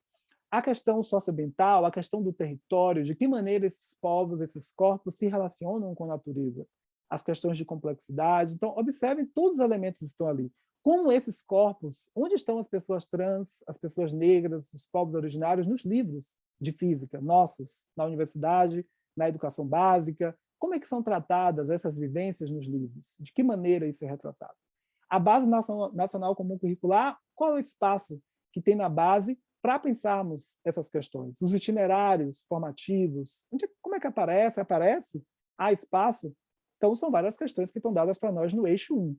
A questão socioambiental, a questão do território, de que maneira esses povos, esses corpos se relacionam com a natureza, as questões de complexidade. Então, observem todos os elementos que estão ali. Como esses corpos, onde estão as pessoas trans, as pessoas negras, os povos originários nos livros de física nossos, na universidade, na educação básica? Como é que são tratadas essas vivências nos livros? De que maneira isso é retratado? A Base Nacional Comum Curricular, qual é o espaço que tem na base para pensarmos essas questões? Os itinerários formativos, como é que aparece? Aparece? Há espaço? Então, são várias questões que estão dadas para nós no eixo 1.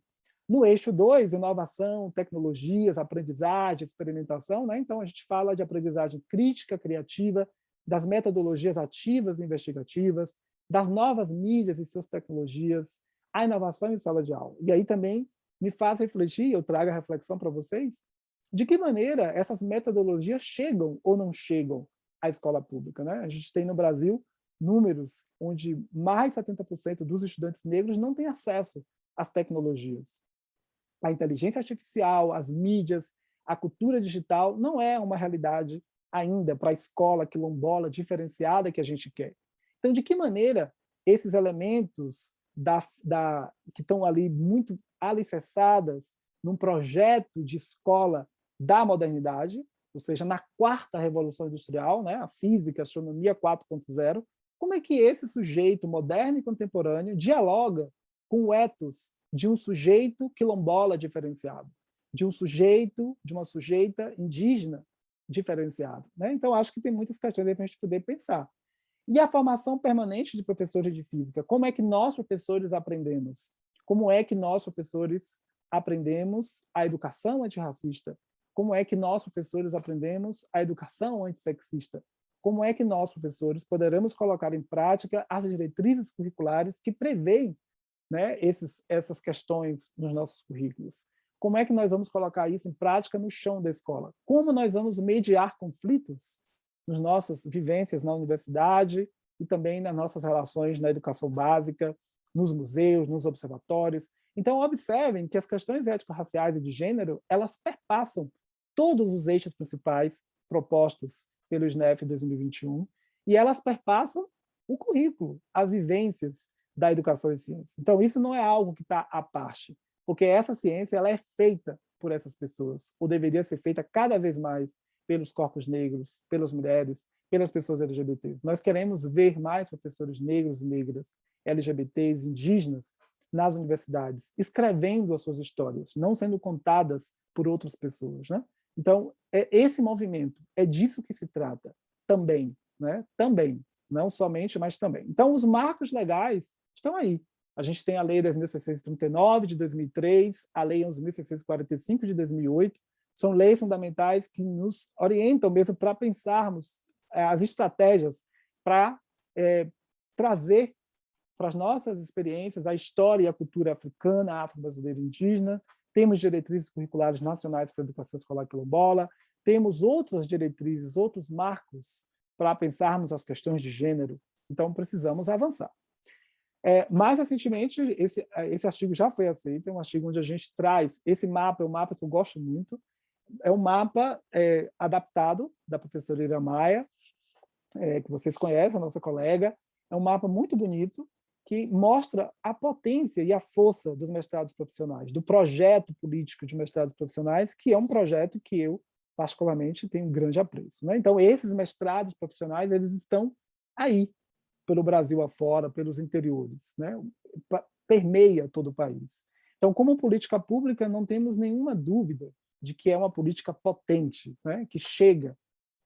No eixo 2, inovação, tecnologias, aprendizagem, experimentação, né? Então, a gente fala de aprendizagem crítica, criativa, das metodologias ativas e investigativas, das novas mídias e suas tecnologias, a inovação em sala de aula. E aí também me faz refletir, eu trago a reflexão para vocês, de que maneira essas metodologias chegam ou não chegam à escola pública, né? A gente tem no Brasil números onde mais de 70% dos estudantes negros não têm acesso às tecnologias. A inteligência artificial, as mídias, a cultura digital não é uma realidade ainda para a escola quilombola diferenciada que a gente quer. Então, de que maneira esses elementos que estão ali muito alicerçadas num projeto de escola da modernidade, ou seja, na quarta revolução industrial, né, a física, a astronomia 4.0, como é que esse sujeito moderno e contemporâneo dialoga com o ethos de um sujeito quilombola diferenciado, de uma sujeita indígena diferenciado, né? Então, acho que tem muitas questões aí para a gente poder pensar. E a formação permanente de professores de física, como é que nós, professores, aprendemos? Como é que nós, professores, aprendemos a educação antirracista? Como é que nós, professores, aprendemos a educação antissexista? Como é que nós, professores, poderemos colocar em prática as diretrizes curriculares que prevêem, né, essas questões nos nossos currículos? Como é que nós vamos colocar isso em prática no chão da escola? Como nós vamos mediar conflitos nas nossas vivências na universidade e também nas nossas relações na educação básica, nos museus, nos observatórios? Então, observem que as questões étnico-raciais e de gênero, elas perpassam todos os eixos principais propostos pelo SNEF 2021 e elas perpassam o currículo, as vivências da educação e ciência. Então, isso não é algo que está à parte, porque essa ciência ela é feita por essas pessoas, ou deveria ser feita cada vez mais pelos corpos negros, pelas mulheres, pelas pessoas LGBTs. Nós queremos ver mais professores negros e negras, LGBTs, indígenas, nas universidades, escrevendo as suas histórias, não sendo contadas por outras pessoas, né? Então, esse movimento, é disso que se trata também, né? Também, não somente, mas também. Então, os marcos legais estão aí. A gente tem a Lei 10.639, de 2003, a Lei 11.645, de 2008, são leis fundamentais que nos orientam mesmo para pensarmos as estratégias para trazer para as nossas experiências a história e a cultura africana, afro-brasileira e indígena. Temos diretrizes curriculares nacionais para a educação escolar quilombola, temos outras diretrizes, outros marcos para pensarmos as questões de gênero. Então, precisamos avançar. Mais recentemente, esse artigo já foi aceito, é um artigo onde a gente traz, esse mapa é um mapa que eu gosto muito, é um mapa adaptado da professora Ira Maia, que vocês conhecem, a nossa colega, é um mapa muito bonito, que mostra a potência e a força dos mestrados profissionais, do projeto político de mestrados profissionais, que é um projeto que eu, particularmente, tenho um grande apreço, né? Então, esses mestrados profissionais, eles estão aí, pelo Brasil afora, pelos interiores, né? Permeia todo o país. Então, como política pública, não temos nenhuma dúvida de que é uma política potente, né? Que chega.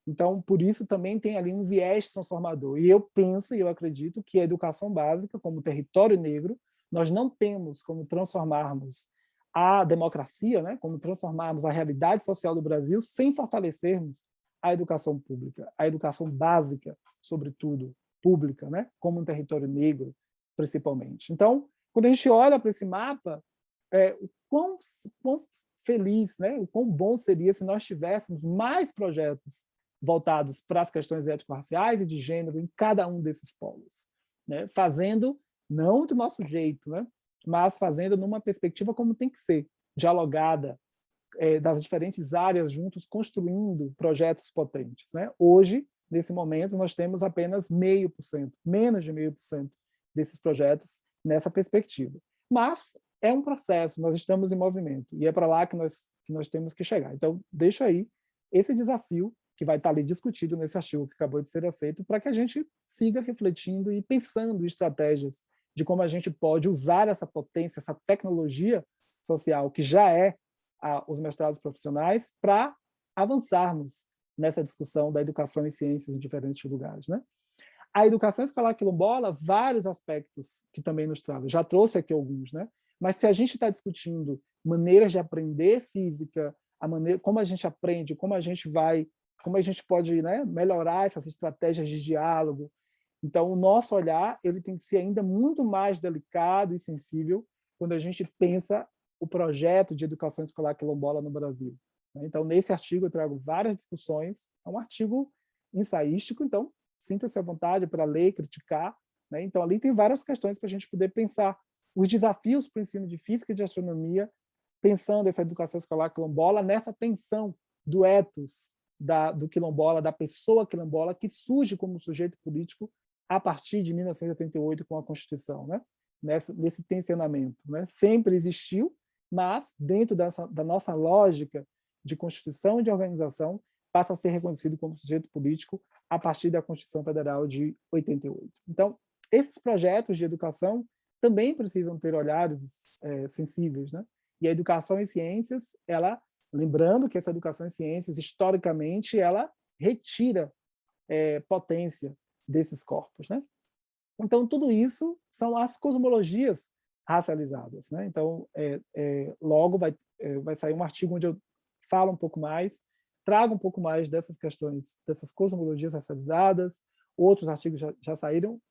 Então, por isso também tem ali um viés transformador. E eu penso e eu acredito que a educação básica, como território negro, nós não temos como transformarmos a democracia, né? Como transformarmos a realidade social do Brasil sem fortalecermos a educação pública, a educação básica, sobretudo, pública, né? Como um território negro, principalmente. Então, quando a gente olha para esse mapa, o quão feliz, né? O quão bom seria se nós tivéssemos mais projetos voltados para as questões étnico-raciais e de gênero em cada um desses polos, né? Fazendo, não do nosso jeito, né? Mas fazendo numa perspectiva como tem que ser, dialogada, das diferentes áreas juntos, construindo projetos potentes, né? Hoje, nesse momento, nós temos apenas 0,5%, menos de 0,5% desses projetos nessa perspectiva. Mas é um processo, nós estamos em movimento, e é para lá que nós temos que chegar. Então, deixo aí esse desafio que vai estar ali discutido nesse artigo que acabou de ser aceito, para que a gente siga refletindo e pensando em estratégias de como a gente pode usar essa potência, essa tecnologia social, que já é os mestrados profissionais, para avançarmos nessa discussão da educação e ciências em diferentes lugares, né? A educação escolar quilombola, vários aspectos que também nos trazem, já trouxe aqui alguns, né? Mas se a gente está discutindo maneiras de aprender física, a maneira como a gente aprende, como a gente pode, né, melhorar essas estratégias de diálogo. Então, o nosso olhar ele tem que ser ainda muito mais delicado e sensível quando a gente pensa o projeto de educação escolar quilombola no Brasil. Então, nesse artigo eu trago várias discussões, é um artigo ensaístico, então sinta-se à vontade para ler, criticar, né? Então, ali tem várias questões para a gente poder pensar os desafios para o ensino de física e de astronomia, pensando essa educação escolar quilombola nessa tensão do ethos do quilombola, da pessoa quilombola, que surge como sujeito político a partir de 1988 com a Constituição, né? Nesse tensionamento, né? Sempre existiu, mas dentro da nossa lógica de Constituição e de organização, passa a ser reconhecido como sujeito político a partir da Constituição Federal de 88. Então, esses projetos de educação também precisam ter olhares sensíveis, né? E a educação em ciências, lembrando que essa educação em ciências, historicamente, ela retira potência desses corpos, né? Então, tudo isso são as cosmologias racializadas, né? Então, logo vai sair um artigo onde eu falo um pouco mais, trago um pouco mais dessas questões, dessas cosmologias racializadas, outros artigos já saíram,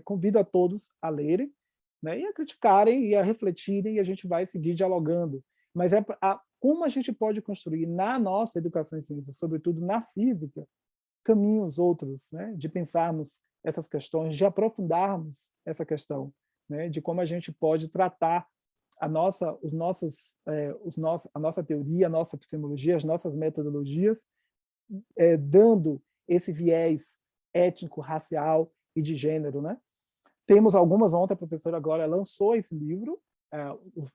convido a todos a lerem, né? E a criticarem e a refletirem, e a gente vai seguir dialogando. Mas como a gente pode construir na nossa educação em ciências, sobretudo na física, caminhos outros, né? De pensarmos essas questões, de aprofundarmos essa questão, né? De como a gente pode tratar a nossa teoria, a nossa epistemologia, as nossas metodologias, dando esse viés étnico, racial e de gênero, né? Temos algumas, ontem a professora Glória lançou esse livro,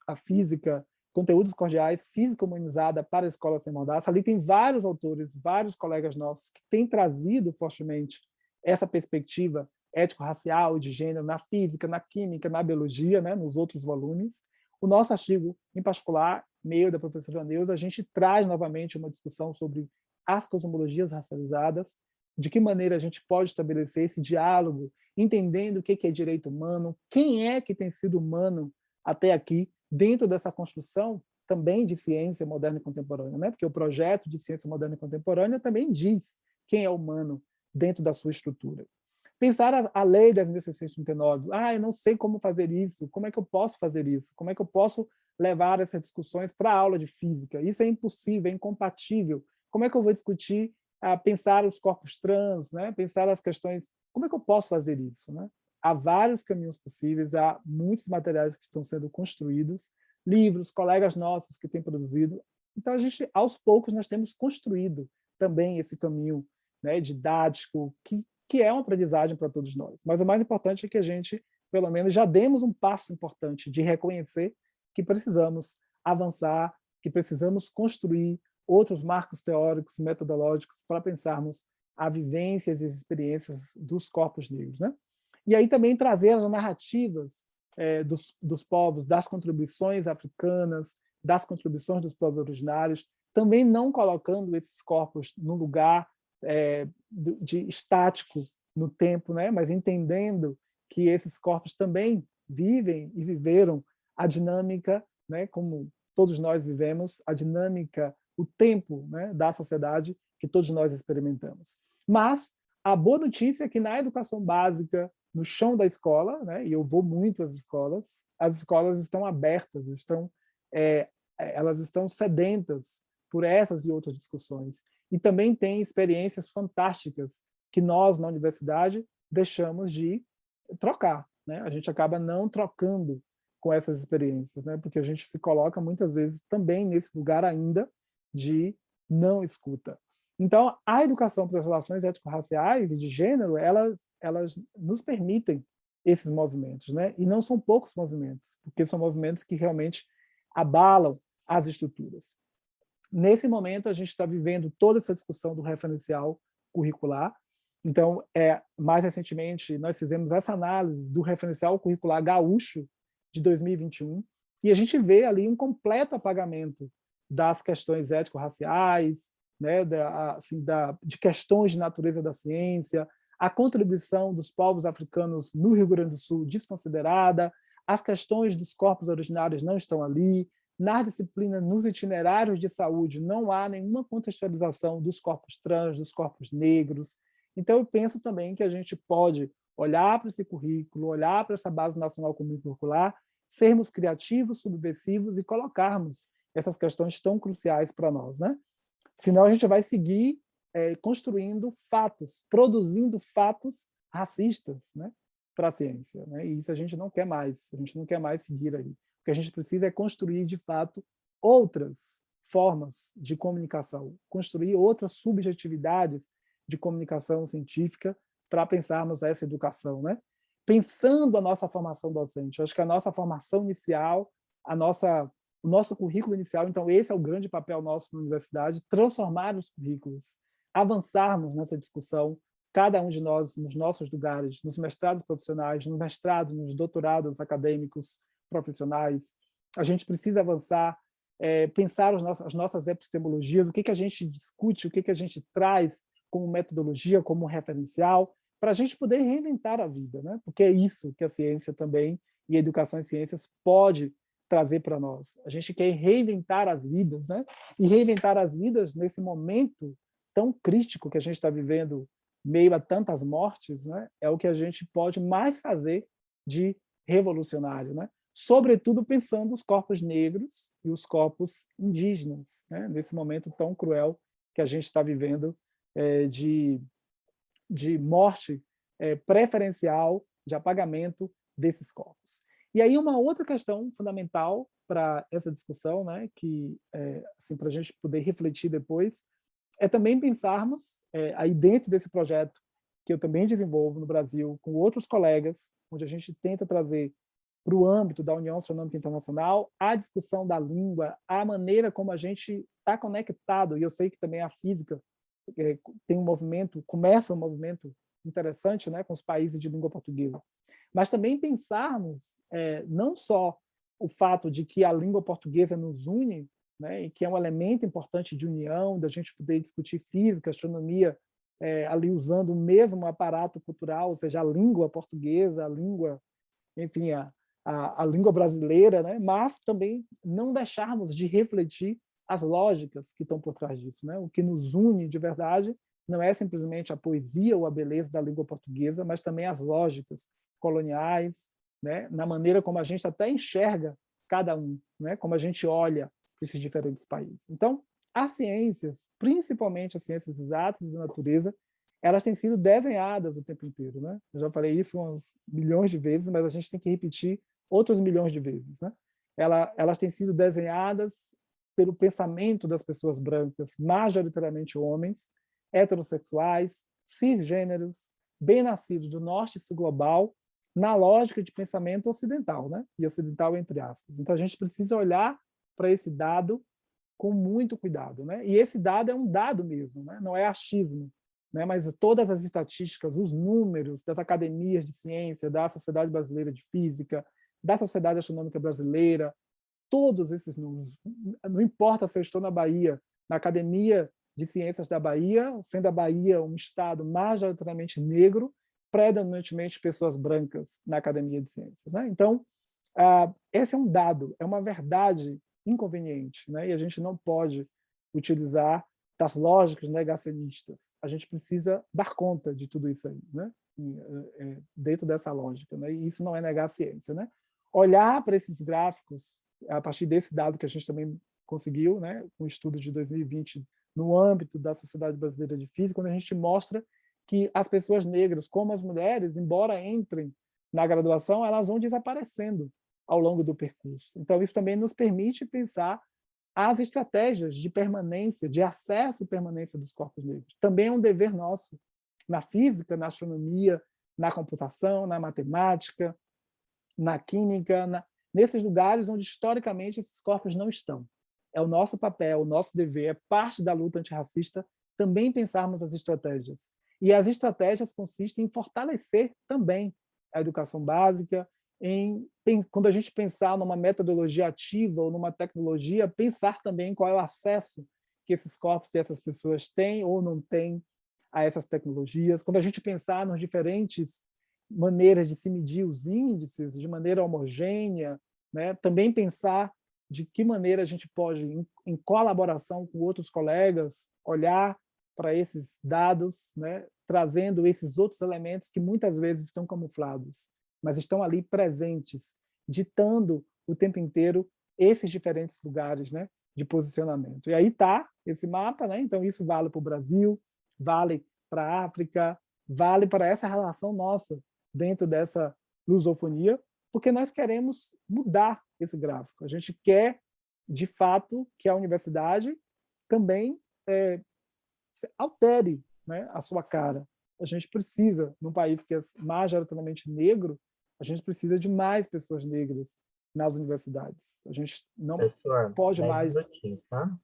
a Física Conteúdos Cordiais, Física Humanizada para a Escola Sem Mordaça. Ali tem vários autores, vários colegas nossos que têm trazido fortemente essa perspectiva ético-racial e de gênero na física, na química, na biologia, né, nos outros volumes. O nosso artigo, em particular, meu da professora Neuza, a gente traz novamente uma discussão sobre as cosmologias racializadas, de que maneira a gente pode estabelecer esse diálogo, entendendo o que é direito humano, quem é que tem sido humano até aqui, dentro dessa construção também de ciência moderna e contemporânea, né? Porque o projeto de ciência moderna e contemporânea também diz quem é humano dentro da sua estrutura. Pensar a lei de 10.639, eu não sei como fazer isso, como é que eu posso fazer isso, como é que eu posso levar essas discussões para a aula de física? Isso é impossível, é incompatível. Como é que eu vou discutir, pensar os corpos trans, né? Pensar as questões, como é que eu posso fazer isso, né? Há vários caminhos possíveis, há muitos materiais que estão sendo construídos, livros, colegas nossos que têm produzido. Então, aos poucos, nós temos construído também esse caminho, né, didático, que é uma aprendizagem para todos nós. Mas o mais importante é que a gente, pelo menos, já demos um passo importante de reconhecer que precisamos avançar, que precisamos construir outros marcos teóricos, metodológicos, para pensarmos as vivências e as experiências dos corpos negros, né? E aí também trazer as narrativas dos povos, das contribuições africanas, das contribuições dos povos originários, também não colocando esses corpos num lugar de estático no tempo, né? Mas entendendo que esses corpos também vivem e viveram a dinâmica, né? Como todos nós vivemos, a dinâmica, o tempo, né? Da sociedade que todos nós experimentamos. Mas a boa notícia é que na educação básica, no chão da escola, né? E eu vou muito às escolas, as escolas estão abertas, elas estão sedentas por essas e outras discussões. E também tem experiências fantásticas que nós, na universidade, deixamos de trocar, né? A gente acaba não trocando com essas experiências, né? Porque a gente se coloca, muitas vezes, também nesse lugar ainda de não escuta. Então, a educação para as relações étnico-raciais e de gênero, elas nos permitem esses movimentos, né? E não são poucos movimentos, porque são movimentos que realmente abalam as estruturas. Nesse momento, a gente está vivendo toda essa discussão do referencial curricular. Então, mais recentemente, nós fizemos essa análise do referencial curricular gaúcho de 2021, e a gente vê ali um completo apagamento das questões étnico-raciais, né, de questões de natureza da ciência, a contribuição dos povos africanos no Rio Grande do Sul desconsiderada, as questões dos corpos originários não estão ali, nas disciplinas, nos itinerários de saúde, não há nenhuma contextualização dos corpos trans, dos corpos negros. Então, eu penso também que a gente pode olhar para esse currículo, olhar para essa Base Nacional Comum Curricular, sermos criativos, subversivos e colocarmos essas questões tão cruciais para nós, né? Senão a gente vai seguir construindo fatos, produzindo fatos racistas, né, para a ciência, né? E isso a gente não quer mais, a gente não quer mais seguir aí. O que a gente precisa é construir, de fato, outras formas de comunicação, construir outras subjetividades de comunicação científica para pensarmos essa educação, né? Pensando a nossa formação docente. Eu acho que a nossa formação inicial, o nosso currículo inicial, então esse é o grande papel nosso na universidade, transformar os currículos, avançarmos nessa discussão, cada um de nós nos nossos lugares, nos mestrados profissionais, nos mestrados, nos doutorados acadêmicos profissionais. A gente precisa avançar, pensar as nossas epistemologias, o que a gente discute, o que a gente traz como metodologia, como referencial, para a gente poder reinventar a vida, né? Porque é isso que a ciência também, e a educação em ciências, pode trazer para nós. A gente quer reinventar as vidas, né? E reinventar as vidas nesse momento tão crítico que a gente está vivendo, meio a tantas mortes, né? É o que a gente pode mais fazer de revolucionário, né? Sobretudo pensando os corpos negros e os corpos indígenas, né? Nesse momento tão cruel que a gente está vivendo, de morte preferencial, de apagamento desses corpos. E aí uma outra questão fundamental para essa discussão, né, que assim, para a gente poder refletir depois, é também pensarmos, aí dentro desse projeto que eu também desenvolvo no Brasil, com outros colegas, onde a gente tenta trazer para o âmbito da União Astronômica Internacional, a discussão da língua, a maneira como a gente está conectado, e eu sei que também a física tem um movimento, começa um movimento interessante, né, com os países de língua portuguesa, mas também pensarmos não só o fato de que a língua portuguesa nos une, né, e que é um elemento importante de união, da gente poder discutir física, astronomia, ali usando o mesmo aparato cultural, ou seja, a língua portuguesa, a língua, enfim, a língua brasileira, né, mas também não deixarmos de refletir as lógicas que estão por trás disso, né? O que nos une de verdade não é simplesmente a poesia ou a beleza da língua portuguesa, mas também as lógicas coloniais, né? Na maneira como a gente até enxerga cada um, né? Como a gente olha para esses diferentes países. Então, as ciências, principalmente as ciências exatas e da natureza, elas têm sido desenhadas o tempo inteiro, né? Eu já falei isso uns milhões de vezes, mas a gente tem que repetir outros milhões de vezes, né? Elas têm sido desenhadas pelo pensamento das pessoas brancas, majoritariamente homens, heterossexuais, cisgêneros, bem-nascidos do norte e sul global, na lógica de pensamento ocidental, né? E ocidental entre aspas. Então, a gente precisa olhar para esse dado com muito cuidado, né? E esse dado é um dado mesmo, né? Não é achismo, né? Mas todas as estatísticas, os números das academias de ciência, da Sociedade Brasileira de Física, da Sociedade Astronômica Brasileira, todos esses números, não importa se eu estou na Bahia, na Academia de Ciências da Bahia, sendo a Bahia um estado majoritariamente negro, predominantemente pessoas brancas na Academia de Ciências, né? Então, esse é um dado, é uma verdade inconveniente, né? E a gente não pode utilizar das lógicas negacionistas. A gente precisa dar conta de tudo isso aí, né? Dentro dessa lógica, né? E isso não é negar a ciência, né? Olhar para esses gráficos a partir desse dado que a gente também conseguiu, né, com o estudo de 2020 no âmbito da Sociedade Brasileira de Física, quando a gente mostra que as pessoas negras, como as mulheres, embora entrem na graduação, elas vão desaparecendo ao longo do percurso. Então, isso também nos permite pensar as estratégias de permanência, de acesso e permanência dos corpos negros. Também é um dever nosso, na física, na astronomia, na computação, na matemática, na química, nesses lugares onde, historicamente, esses corpos não estão. É o nosso papel, o nosso dever, é parte da luta antirracista também pensarmos as estratégias. E as estratégias consistem em fortalecer também a educação básica, quando a gente pensar numa metodologia ativa ou numa tecnologia, pensar também qual é o acesso que esses corpos e essas pessoas têm ou não têm a essas tecnologias. Quando a gente pensar nos diferentes maneiras de se medir os índices de maneira homogênea, né? Também pensar de que maneira a gente pode, em colaboração com outros colegas, olhar para esses dados, né? Trazendo esses outros elementos que muitas vezes estão camuflados, mas estão ali presentes, ditando o tempo inteiro esses diferentes lugares, né, de posicionamento. E aí está esse mapa, né? Então isso vale para o Brasil, vale para a África, vale para essa relação nossa dentro dessa lusofonia, porque nós queremos mudar esse gráfico. A gente quer, de fato, que a universidade também altere, né, a sua cara. A gente precisa, num país que é majoritariamente negro, a gente precisa de mais pessoas negras nas universidades. A gente não Professor, pode 10 mais... minutinhos, tá?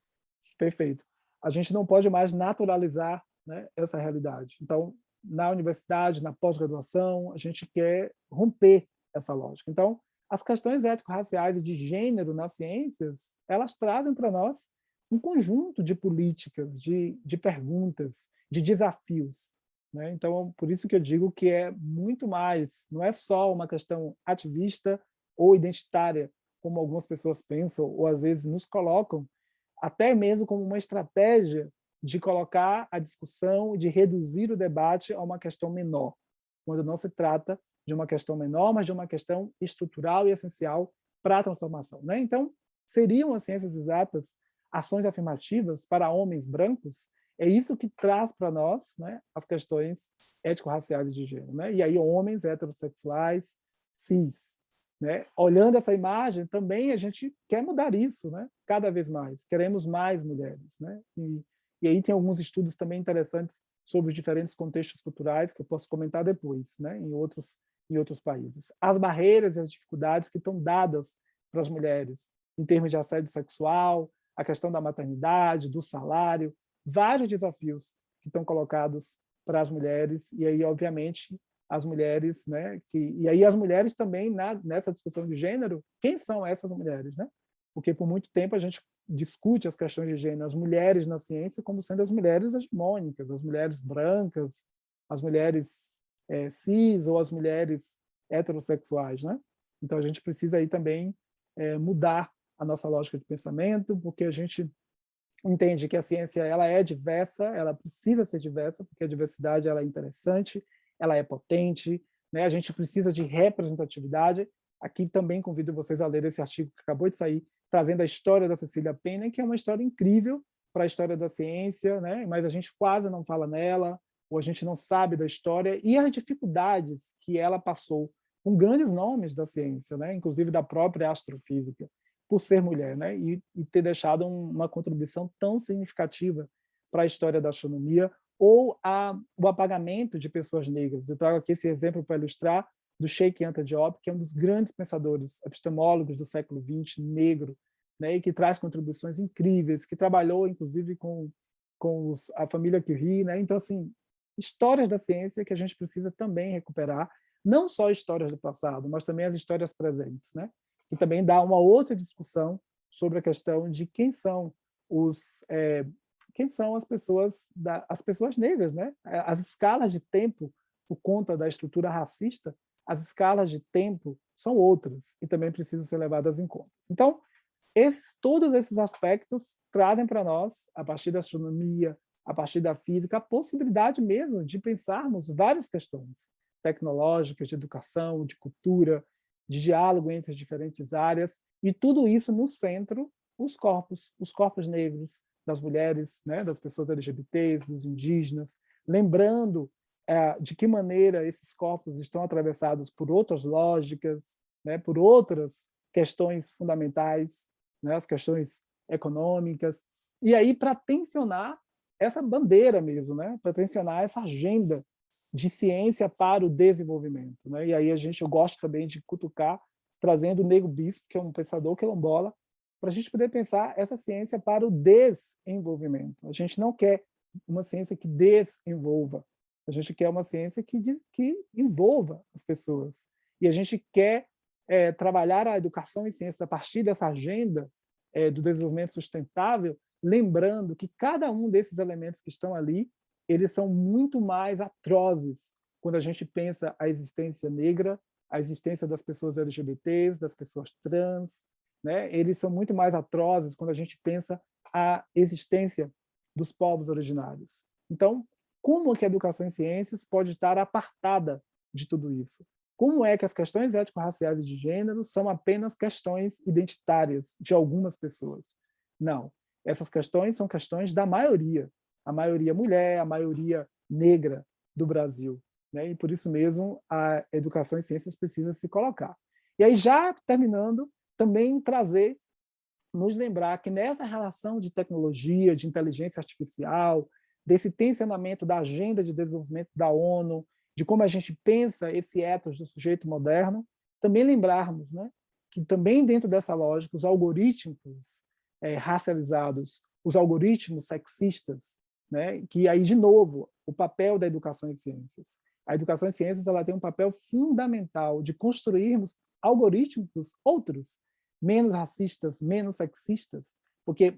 Perfeito. A gente não pode mais naturalizar, né, essa realidade. Então, na universidade, na pós-graduação, a gente quer romper essa lógica. Então, as questões étnico-raciais e de gênero nas ciências, elas trazem para nós um conjunto de políticas, de perguntas, de desafios, né? Então, por isso que eu digo que é muito mais, não é só uma questão ativista ou identitária, como algumas pessoas pensam, ou às vezes nos colocam, até mesmo como uma estratégia de colocar a discussão, de reduzir o debate a uma questão menor, quando não se trata de uma questão menor, mas de uma questão estrutural e essencial para a transformação, né? Então, seriam as ciências exatas ações afirmativas para homens brancos? É isso que traz para nós, né, as questões étnico-raciais de gênero, né? E aí homens heterossexuais, cis, né? Olhando essa imagem, também a gente quer mudar isso, né? Cada vez mais. Queremos mais mulheres, né? E aí tem alguns estudos também interessantes sobre os diferentes contextos culturais que eu posso comentar depois, né? Em outros em outros países. As barreiras e as dificuldades que estão dadas para as mulheres em termos de assédio sexual, a questão da maternidade, do salário, vários desafios que estão colocados para as mulheres, e aí, obviamente, as mulheres, né, e aí as mulheres também, nessa discussão de gênero, quem são essas mulheres? Né? Porque, por muito tempo, a gente discute as questões de gênero, as mulheres na ciência, como sendo as mulheres hegemônicas, as mulheres brancas, as mulheres cis ou as mulheres heterossexuais. Né? Então, a gente precisa aí também mudar a nossa lógica de pensamento, porque a gente entende que a ciência ela é diversa, ela precisa ser diversa, porque a diversidade ela é interessante, ela é potente, né? A gente precisa de representatividade. Aqui também convido vocês a ler esse artigo que acabou de sair, trazendo a história da Cecília Penha, que é uma história incrível para a história da ciência, né? Mas a gente quase não fala nela, ou a gente não sabe da história, e as dificuldades que ela passou com grandes nomes da ciência, né? Inclusive da própria astrofísica, por ser mulher, né? E ter deixado uma contribuição tão significativa para a história da astronomia, ou o apagamento de pessoas negras. Eu trago aqui esse exemplo para ilustrar do Cheikh Anta Diop, que é um dos grandes pensadores epistemólogos do século XX, negro, né? E que traz contribuições incríveis, que trabalhou, inclusive, com a família Curie. Né? Então, assim, histórias da ciência que a gente precisa também recuperar, não só histórias do passado, mas também as histórias presentes, né? E também dá uma outra discussão sobre a questão de quem são as pessoas negras, né? As escalas de tempo, por conta da estrutura racista, as escalas de tempo são outras e também precisam ser levadas em conta. Então, todos esses aspectos trazem para nós, a partir da astronomia, a partir da física, a possibilidade mesmo de pensarmos várias questões tecnológicas, de educação, de cultura, de diálogo entre as diferentes áreas, e tudo isso no centro, os corpos negros, das mulheres, né, das pessoas LGBTs, dos indígenas, lembrando de que maneira esses corpos estão atravessados por outras lógicas, né, por outras questões fundamentais, né, as questões econômicas, e aí para tensionar essa bandeira mesmo, né, para tensionar essa agenda de ciência para o desenvolvimento. Né? E aí eu gosto também de cutucar, trazendo o Nego Bispo, que é um pensador quilombola, para a gente poder pensar essa ciência para o desenvolvimento. A gente não quer uma ciência que desenvolva, a gente quer uma ciência que envolva as pessoas. E a gente quer trabalhar a educação e ciência a partir dessa agenda do desenvolvimento sustentável, lembrando que cada um desses elementos que estão ali, eles são muito mais atrozes quando a gente pensa a existência negra, a existência das pessoas LGBTs, das pessoas trans, né? Eles são muito mais atrozes quando a gente pensa a existência dos povos originários. Então, como é que a educação em ciências pode estar apartada de tudo isso? Como é que as questões étnico-raciais e de gênero são apenas questões identitárias de algumas pessoas? Não. Essas questões são questões da maioria. A maioria mulher, a maioria negra do Brasil. Né? E por isso mesmo a educação em ciências precisa se colocar. E aí, já terminando, também nos lembrar que nessa relação de tecnologia, de inteligência artificial, desse tensionamento da agenda de desenvolvimento da ONU, de como a gente pensa esse ethos do sujeito moderno, também lembrarmos, né, que também dentro dessa lógica, os algoritmos racializados, os algoritmos sexistas, né, que aí, de novo, o papel da educação em ciências. A educação em ciências ela tem um papel fundamental de construirmos algoritmos outros, menos racistas, menos sexistas, porque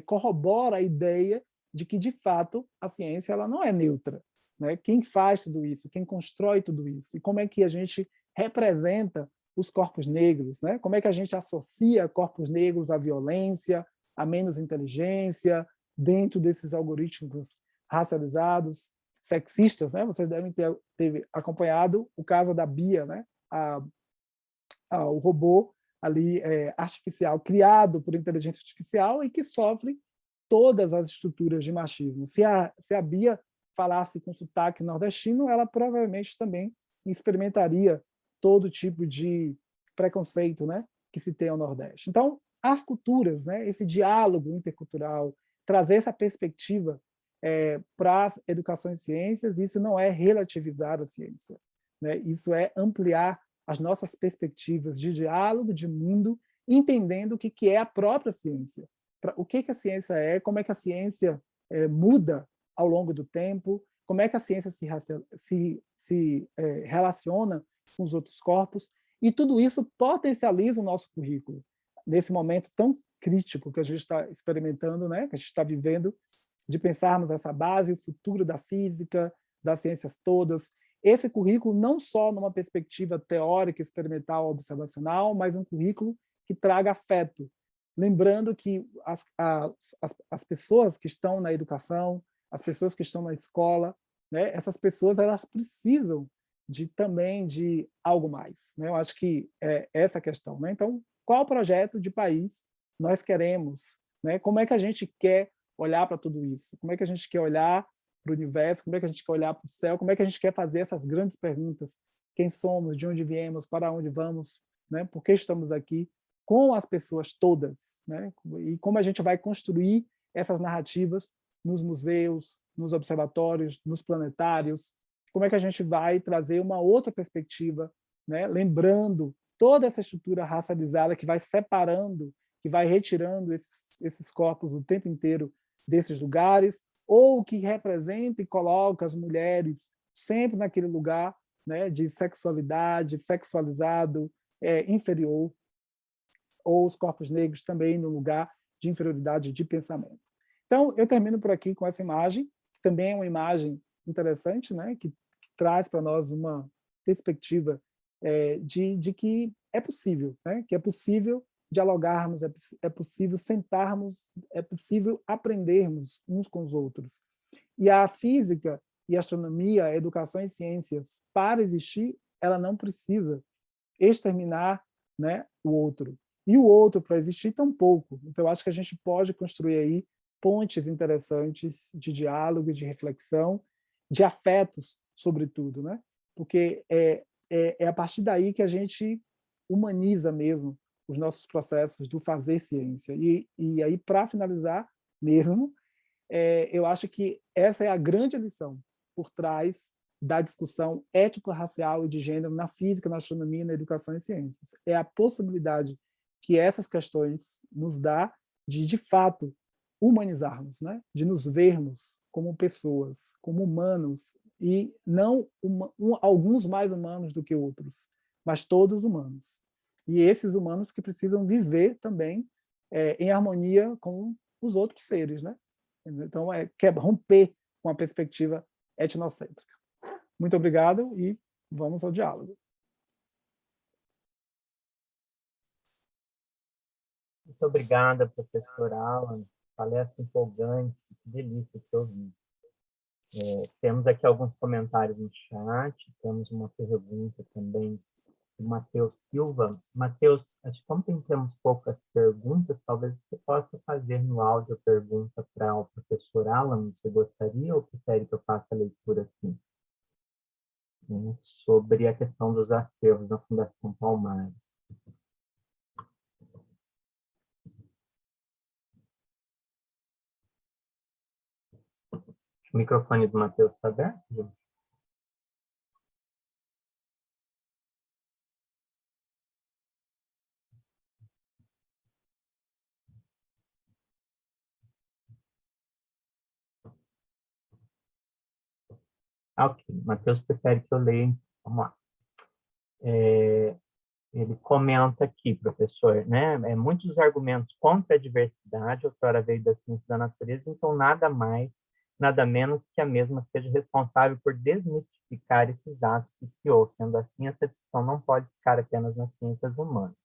corrobora a ideia de que, de fato, a ciência ela não é neutra. Né? Quem faz tudo isso? Quem constrói tudo isso? E como é que a gente representa os corpos negros? Né? Como é que a gente associa corpos negros à violência, a menos inteligência, dentro desses algoritmos racializados, sexistas? Né? Vocês devem ter acompanhado o caso da Bia, né? O robô ali artificial, criado por inteligência artificial e que sofre todas as estruturas de machismo. Se a Bia falasse com sotaque nordestino, ela provavelmente também experimentaria todo tipo de preconceito, né, que se tem ao Nordeste. Então, as culturas, né, esse diálogo intercultural, trazer essa perspectiva para a educação em ciências, isso não é relativizar a ciência. né? Isso é ampliar as nossas perspectivas de diálogo, de mundo, entendendo o que é a própria ciência. O que a ciência é, como é que a ciência muda ao longo do tempo, como é que a ciência se relaciona com os outros corpos, e tudo isso potencializa o nosso currículo, nesse momento tão crítico que a gente está experimentando, né? Que a gente está vivendo, de pensarmos essa base, o futuro da física, das ciências todas. Esse currículo não só numa perspectiva teórica, experimental, observacional, mas um currículo que traga afeto. Lembrando que as pessoas que estão na educação, as pessoas que estão na escola, né, essas pessoas elas precisam também de algo mais. Né? Eu acho que é essa a questão. Né? Então, qual projeto de país nós queremos? Né? Como é que a gente quer olhar para tudo isso? Como é que a gente quer olhar para o universo? Como é que a gente quer olhar para o céu? Como é que a gente quer fazer essas grandes perguntas? Quem somos? De onde viemos? Para onde vamos? Né? Por que estamos aqui? Com as pessoas todas, né? E como a gente vai construir essas narrativas nos museus, nos observatórios, nos planetários, como é que a gente vai trazer uma outra perspectiva, né? Lembrando toda essa estrutura racializada que vai separando, que vai retirando esses corpos o tempo inteiro desses lugares, ou que representa e coloca as mulheres sempre naquele lugar, né? De sexualidade, sexualizado, inferior, ou os corpos negros também no lugar de inferioridade de pensamento. Então, eu termino por aqui com essa imagem, que também é uma imagem interessante, né, que traz para nós uma perspectiva de que é possível, né, que é possível dialogarmos, é possível sentarmos, é possível aprendermos uns com os outros. E a física e a astronomia, a educação em ciências, para existir, ela não precisa exterminar, né, o outro. E o outro, para existir, tampouco. Então, eu acho que a gente pode construir aí pontes interessantes de diálogo, de reflexão, de afetos, sobretudo, né? Porque é a partir daí que a gente humaniza mesmo os nossos processos do fazer ciência. E aí, para finalizar mesmo, eu acho que essa é a grande lição por trás da discussão ético-racial e de gênero na física, na astronomia, na educação e ciências. É a possibilidade que essas questões nos dá de fato, humanizarmos, né? De nos vermos como pessoas, como humanos, e não alguns mais humanos do que outros, mas todos humanos. E esses humanos que precisam viver também em harmonia com os outros seres. Né? Então, romper com a perspectiva etnocêntrica. Muito obrigado e vamos ao diálogo. Muito obrigada, professor Alan. Palestra empolgante, que delícia de ouvir. Temos aqui alguns comentários no chat, temos uma pergunta também do Matheus Silva. Matheus, acho que como temos poucas perguntas, talvez você possa fazer no áudio a pergunta para o professor Alan, você gostaria ou prefere que eu faça a leitura aqui? Sobre a questão dos acervos da Fundação Palmares. O microfone do Matheus está aberto, gente? Ok, Matheus prefere que eu leia. Vamos lá. Ele comenta aqui, professor, né? Muitos argumentos contra a diversidade, outrora veio da ciência da natureza, então nada mais, nada menos que a mesma seja responsável por desmistificar esses atos que criou. Sendo assim, essa discussão não pode ficar apenas nas ciências humanas.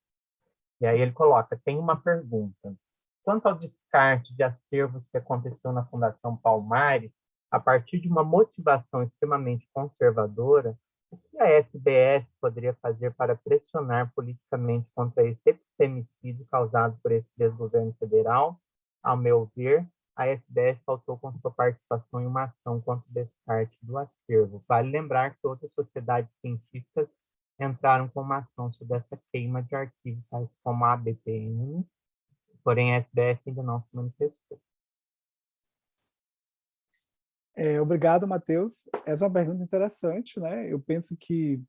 E aí ele coloca, tem uma pergunta. Quanto ao descarte de acervos que aconteceu na Fundação Palmares, a partir de uma motivação extremamente conservadora, o que a SBS poderia fazer para pressionar politicamente contra esse epistemicídio causado por esse desgoverno federal? Ao meu ver, a SBS faltou com sua participação em uma ação contra o descarte do acervo. Vale lembrar que outras sociedades científicas entraram com uma ação sobre essa queima de arquivos, tais como a ABPN, porém a SBS ainda não se manifestou. Obrigado, Matheus. Essa é uma pergunta interessante, né? Eu penso que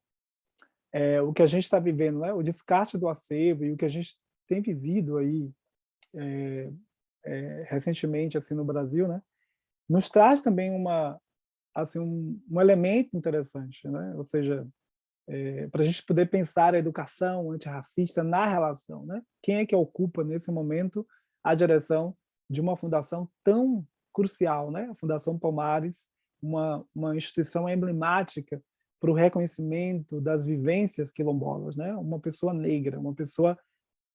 o que a gente está vivendo, né? O descarte do acervo e o que a gente tem vivido aí recentemente assim no Brasil, né? Nos traz também assim, um elemento interessante, né? Ou seja, para a gente poder pensar a educação antirracista na relação, né? Quem é que ocupa nesse momento a direção de uma fundação tão crucial, né? A Fundação Palmares, uma instituição emblemática para o reconhecimento das vivências quilombolas, né? Uma pessoa negra, uma pessoa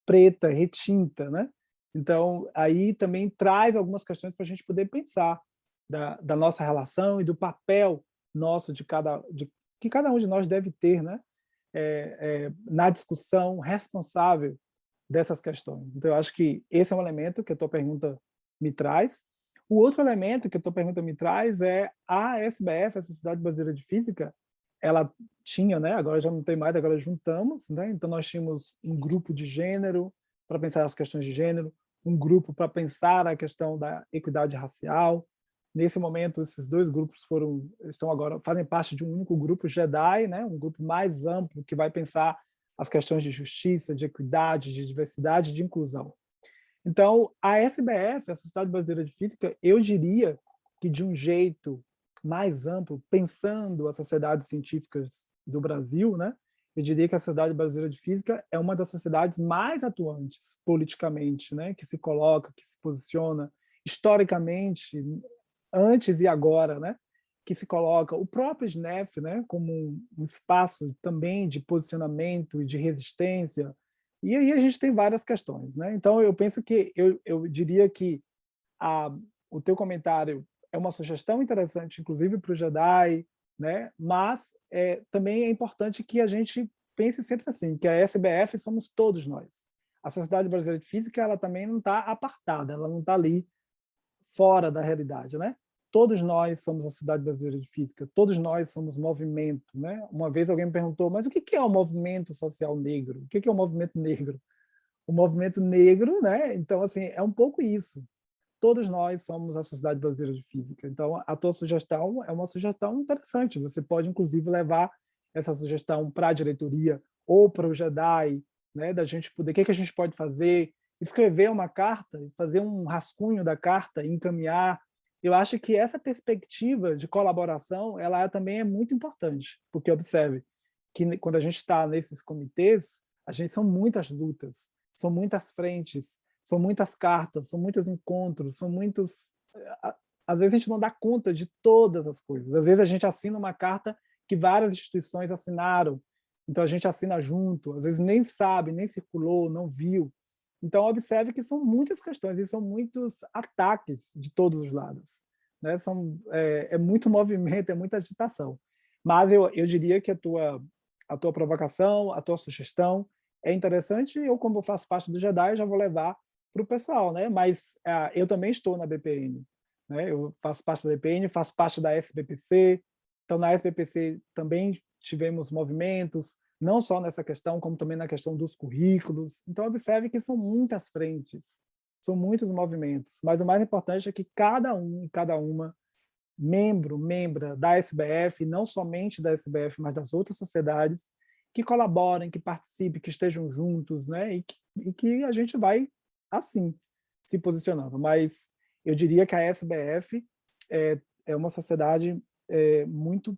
preta, retinta, né? Então, aí também traz algumas questões para a gente poder pensar da nossa relação e do papel nosso que cada um de nós deve ter, né? Na discussão responsável dessas questões. Então, eu acho que esse é um elemento que a tua pergunta me traz. O outro elemento que a tua pergunta me traz é a SBF, a Sociedade Brasileira de Física, ela tinha, né? Agora já não tem mais, agora juntamos, né? Então, nós tínhamos um grupo de gênero para pensar as questões de gênero, um grupo para pensar a questão da equidade racial. Nesse momento, esses dois grupos fazem parte de um único grupo, JEDI, né? Um grupo mais amplo que vai pensar as questões de justiça, de equidade, de diversidade, de inclusão. Então, a SBF, a Sociedade Brasileira de Física, eu diria que de um jeito mais amplo, pensando as sociedades científicas do Brasil, né? Eu diria que a Sociedade Brasileira de Física é uma das sociedades mais atuantes politicamente, né? Que se coloca, que se posiciona historicamente, antes e agora, né? Que se coloca o próprio SNEF, né? Como um espaço também de posicionamento e de resistência. E aí a gente tem várias questões, né? Então eu penso que eu diria que o teu comentário é uma sugestão interessante, inclusive para o JEDI, né? Mas também é importante que a gente pense sempre assim, que a SBF somos todos nós. A Sociedade Brasileira de Física ela também não está apartada, ela não está ali fora da realidade, né? Todos nós somos a Sociedade Brasileira de Física, todos nós somos movimento, né? Uma vez alguém me perguntou, mas o que é o movimento social negro? O que é o movimento negro? O movimento negro, né? Então, assim, é um pouco isso. Todos nós somos a Sociedade Brasileira de Física. Então, a tua sugestão é uma sugestão interessante. Você pode, inclusive, levar essa sugestão para a diretoria ou para o JEDI, né? Da gente poder, o que a gente pode fazer? Escrever uma carta, fazer um rascunho da carta e encaminhar. Eu acho que essa perspectiva de colaboração, ela também é muito importante, porque observe que quando a gente está nesses comitês, a gente são muitas lutas, são muitas frentes, são muitas cartas, são muitos encontros, são muitos. Às vezes a gente não dá conta de todas as coisas. Às vezes a gente assina uma carta que várias instituições assinaram, então a gente assina junto. Às vezes nem sabe, nem circulou, não viu. Então observe que são muitas questões e são muitos ataques de todos os lados, né? É muito movimento, é muita agitação. Mas eu diria que a tua provocação, a tua sugestão é interessante. Eu, como eu faço parte do JEDI, já vou levar para o pessoal, né? Mas eu também estou na BPN, né? Eu faço parte da BPN, faço parte da SBPC. Então, na SBPC também tivemos movimentos, não só nessa questão, como também na questão dos currículos. Então, observe que são muitas frentes, são muitos movimentos, mas o mais importante é que cada um e cada uma, membra da SBF, não somente da SBF, mas das outras sociedades, que colaborem, que participem, que estejam juntos, né? E que a gente vai, assim, se posicionando. Mas eu diria que a SBF é uma sociedade muito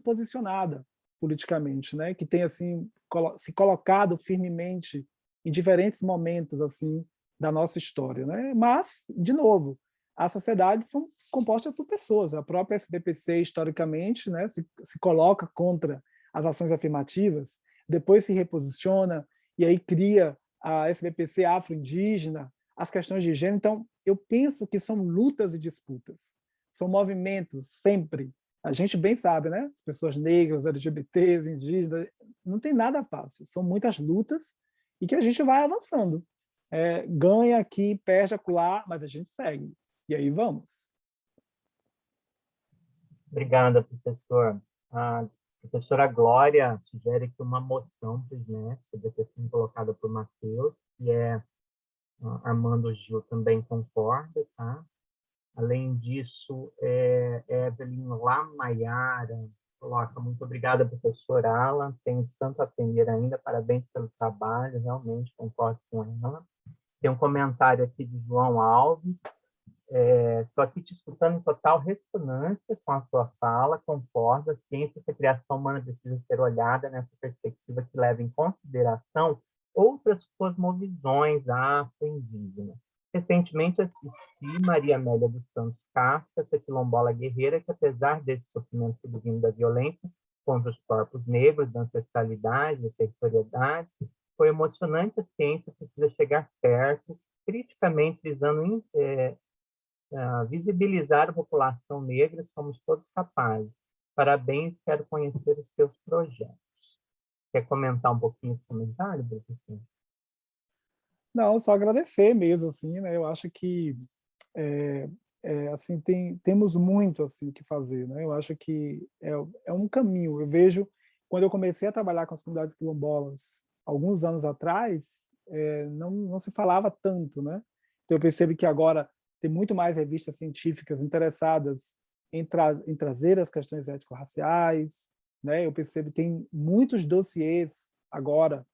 posicionada politicamente, né? Que tem assim se colocado firmemente em diferentes momentos assim da nossa história, né? Mas, de novo, as sociedades são compostas por pessoas. A própria SBPC, historicamente, né, se coloca contra as ações afirmativas, depois se reposiciona e aí cria a SBPC afro-indígena, as questões de gênero. Então, eu penso que são lutas e disputas, são movimentos sempre. A gente bem sabe, né? As pessoas negras, LGBTs, indígenas, não tem nada fácil. São muitas lutas e que a gente vai avançando. Ganha aqui, perde acolá, mas a gente segue. E aí vamos. Obrigada, professor. A professora Glória sugere que uma moção para o SNEF deve ter sido colocada por Matheus, que Armando Gil também concorda, tá? Além disso, Evelyn Lamayara coloca: muito obrigada, professor Alan, tenho tanto a aprender ainda, parabéns pelo trabalho, realmente concordo com ela. Tem um comentário aqui de João Alves: estou aqui te escutando em total ressonância com a sua fala, concordo, a ciência da criação humana precisa ser olhada nessa perspectiva que leva em consideração outras cosmovisões afro-indígenas. Recentemente assisti Maria Amélia dos Santos Castro, essa quilombola guerreira que, apesar desse sofrimento subvindo da violência contra os corpos negros, da ancestralidade, da territorialidade, foi emocionante. A ciência precisa chegar perto, criticamente visando visibilizar a população negra, somos todos capazes. Parabéns, quero conhecer os seus projetos. Quer comentar um pouquinho esse comentário, professor? Não, só agradecer mesmo, assim, né? Eu acho que assim, temos muito assim o que fazer, né? Eu acho que é um caminho. Eu vejo, quando eu comecei a trabalhar com as comunidades quilombolas alguns anos atrás, não se falava tanto, né? Então eu percebo que agora tem muito mais revistas científicas interessadas em trazer as questões étnico-raciais, né? Eu percebo que tem muitos dossiês agora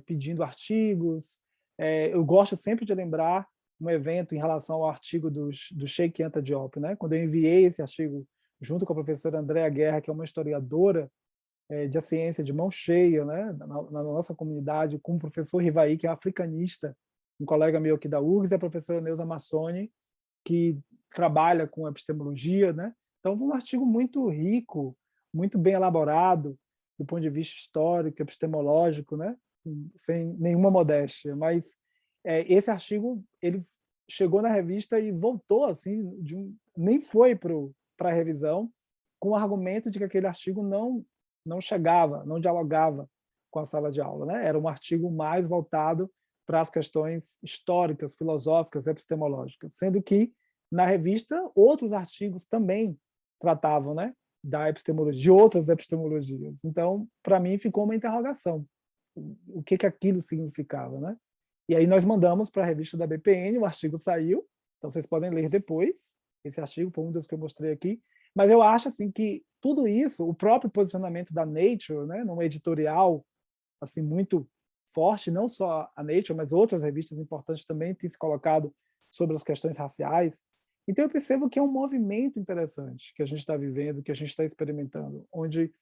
pedindo artigos. Eu gosto sempre de lembrar um evento em relação ao artigo do Cheikh Anta Diop, né? Quando eu enviei esse artigo junto com a professora Andréa Guerra, que é uma historiadora de ciência de mão cheia, né? na nossa comunidade, com o professor Rivaí, que é um africanista, um colega meu aqui da URGS, e a professora Neuza Massoni, que trabalha com epistemologia, né? Então, um artigo muito rico, muito bem elaborado, do ponto de vista histórico, epistemológico, né? Sem nenhuma modéstia, mas esse artigo ele chegou na revista e voltou assim, nem foi para a revisão, com o argumento de que aquele artigo não chegava, não dialogava com a sala de aula, né? Era um artigo mais voltado para as questões históricas, filosóficas, epistemológicas, sendo que na revista outros artigos também tratavam, né, da epistemologia, de outras epistemologias. Então, para mim ficou uma interrogação, o que aquilo significava, né? E aí nós mandamos para a revista da BPN, o artigo saiu, então vocês podem ler depois. Esse artigo foi um dos que eu mostrei aqui, mas eu acho assim que tudo isso, o próprio posicionamento da Nature, né, num editorial assim muito forte, não só a Nature, mas outras revistas importantes também têm se colocado sobre as questões raciais. Então eu percebo que é um movimento interessante que a gente está vivendo, que a gente está experimentando, onde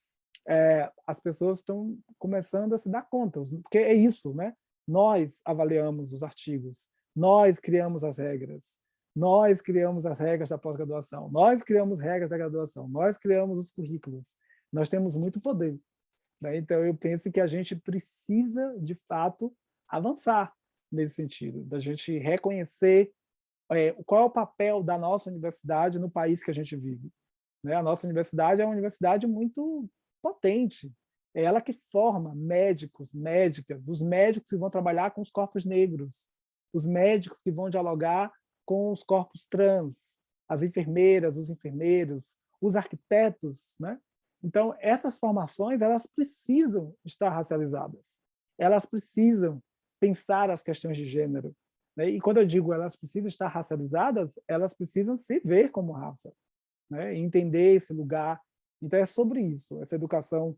as pessoas estão começando a se dar conta, porque é isso, né? Nós avaliamos os artigos, nós criamos as regras, nós criamos as regras da pós-graduação, nós criamos regras da graduação, nós criamos os currículos, nós temos muito poder, né? Então eu penso que a gente precisa, de fato, avançar nesse sentido, da gente reconhecer qual é o papel da nossa universidade no país que a gente vive, né? A nossa universidade é uma universidade muito potente, é ela que forma médicos, médicas, os médicos que vão trabalhar com os corpos negros, os médicos que vão dialogar com os corpos trans, as enfermeiras, os enfermeiros, os arquitetos, né? Então, essas formações, elas precisam estar racializadas, elas precisam pensar as questões de gênero, né? E quando eu digo elas precisam estar racializadas, elas precisam se ver como raça, né? E entender esse lugar. Então, é sobre isso, essa educação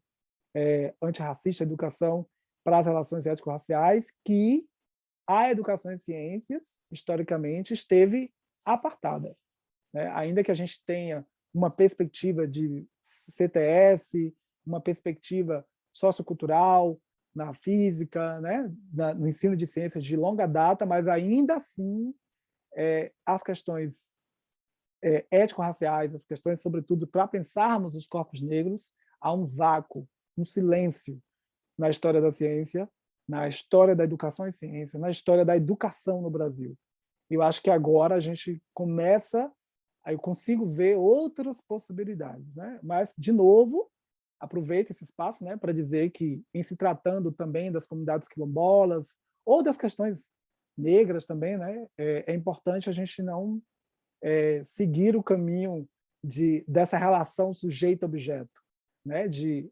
antirracista, educação para as relações étnico-raciais, que a educação em ciências, historicamente, esteve apartada, né? Ainda que a gente tenha uma perspectiva de CTS, uma perspectiva sociocultural na física, né? No ensino de ciências de longa data, mas ainda assim as questões étnico-raciais, as questões, sobretudo, para pensarmos os corpos negros, há um vácuo, um silêncio na história da ciência, na história da educação em ciência, na história da educação no Brasil. Eu acho que agora a gente começa, aí eu consigo ver outras possibilidades, né? Mas, de novo, aproveito esse espaço, né, para dizer que, em se tratando também das comunidades quilombolas, ou das questões negras também, né, é importante a gente não seguir o caminho dessa relação sujeito-objeto, né? de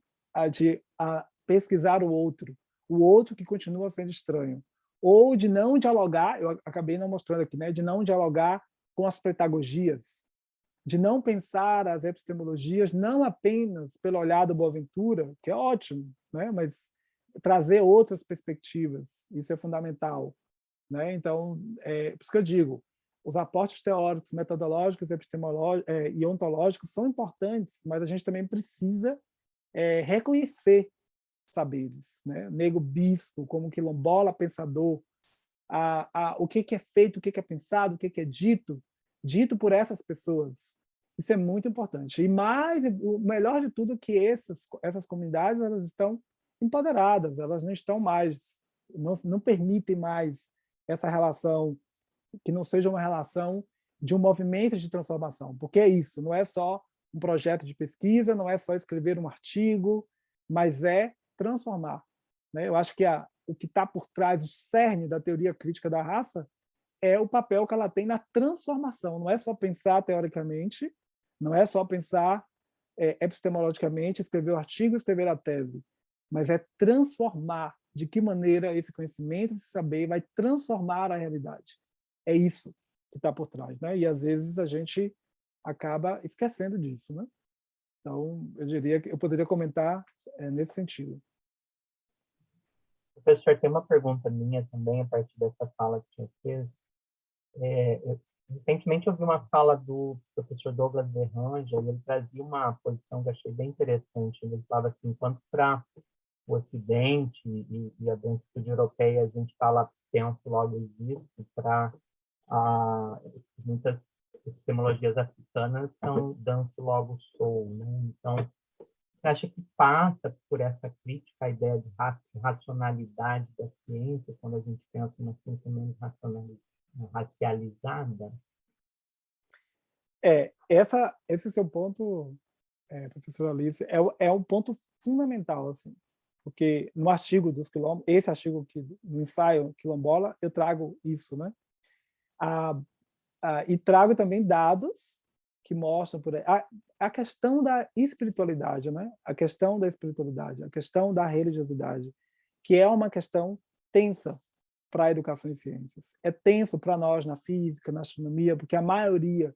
pesquisar o outro que continua sendo estranho, ou de não dialogar, eu acabei não mostrando aqui, né? De não dialogar com as pedagogias, de não pensar as epistemologias não apenas pelo olhar do Boaventura, que é ótimo, né? Mas trazer outras perspectivas, isso é fundamental, né? Então, por isso que eu digo, os aportes teóricos, metodológicos, epistemológicos e ontológicos são importantes, mas a gente também precisa reconhecer saberes, né? Nego bispo, como quilombola pensador, o que é feito, o que é pensado, o que é dito por essas pessoas. Isso é muito importante. E mais, o melhor de tudo é que essas comunidades elas estão empoderadas, elas não estão mais, não permitem mais essa relação que não seja uma relação de um movimento de transformação, porque é isso, não é só um projeto de pesquisa, não é só escrever um artigo, mas é transformar, né? Eu acho que o que está por trás, o cerne da teoria crítica da raça, é o papel que ela tem na transformação. Não é só pensar teoricamente, não é só pensar epistemologicamente, escrever o artigo, escrever a tese, mas é transformar de que maneira esse conhecimento, esse saber vai transformar a realidade. É isso que está por trás, né? E às vezes a gente acaba esquecendo disso, né? Então, eu diria que eu poderia comentar nesse sentido. Professor, tem uma pergunta minha também, a partir dessa fala que você fez. Recentemente eu vi uma fala do professor Douglas Berranja, e ele trazia uma posição que eu achei bem interessante. Ele falava assim, enquanto para o Ocidente e a branquitude europeia a gente fala penso, logo existo, para muitas epistemologias africanas são danço, logo sou, né? Então, você acha que passa por essa crítica à ideia de racionalidade da ciência, quando a gente pensa numa ciência menos racializada? Esse seu ponto, professora Alice, é um ponto fundamental, assim, porque no artigo dos quilombos, esse artigo no ensaio quilombola, eu trago isso, né? E trago também dados que mostram por aí a questão da espiritualidade, né? A questão da espiritualidade, a questão da religiosidade, que é uma questão tensa para a educação em ciências. É tenso para nós na física, na astronomia, porque a maioria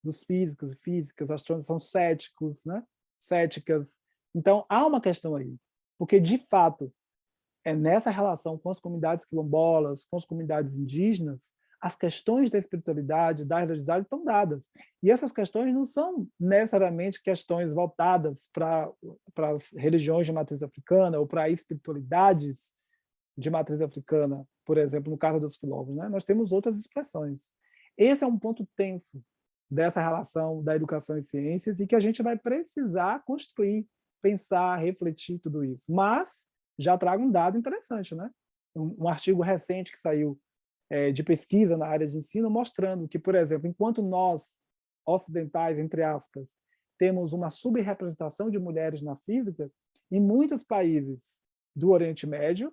dos físicos e físicas, astrônomos são céticos, né? Céticas. Então, há uma questão aí, porque, de fato, é nessa relação com as comunidades quilombolas, com as comunidades indígenas, as questões da espiritualidade, da religiosidade estão dadas. E essas questões não são necessariamente questões voltadas para as religiões de matriz africana ou para espiritualidades de matriz africana, por exemplo, no caso dos quilombos, né? Nós temos outras expressões. Esse é um ponto tenso dessa relação da educação e ciências e que a gente vai precisar construir, pensar, refletir tudo isso. Mas já trago um dado interessante, né? Um artigo recente que saiu de pesquisa na área de ensino mostrando que, por exemplo, enquanto nós, ocidentais, entre aspas, temos uma subrepresentação de mulheres na física, em muitos países do Oriente Médio,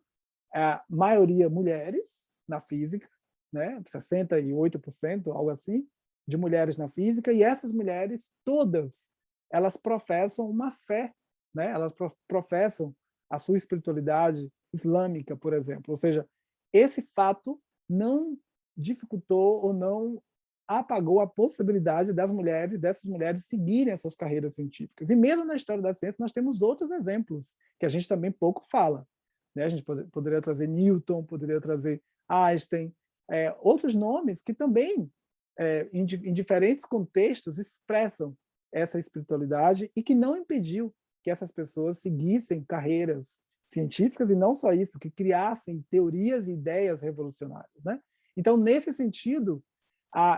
a maioria mulheres na física, né? 68%, algo assim, de mulheres na física, e essas mulheres, todas, elas professam uma fé, né? Elas professam a sua espiritualidade islâmica, por exemplo. Ou seja, esse fato não dificultou ou não apagou a possibilidade dessas mulheres seguirem as suas carreiras científicas. E mesmo na história da ciência, nós temos outros exemplos que a gente também pouco fala, né? A gente poderia trazer Newton, poderia trazer Einstein, outros nomes que também, em diferentes contextos, expressam essa espiritualidade e que não impediu que essas pessoas seguissem carreiras científicas e não só isso, que criassem teorias e ideias revolucionárias, né? Então, nesse sentido,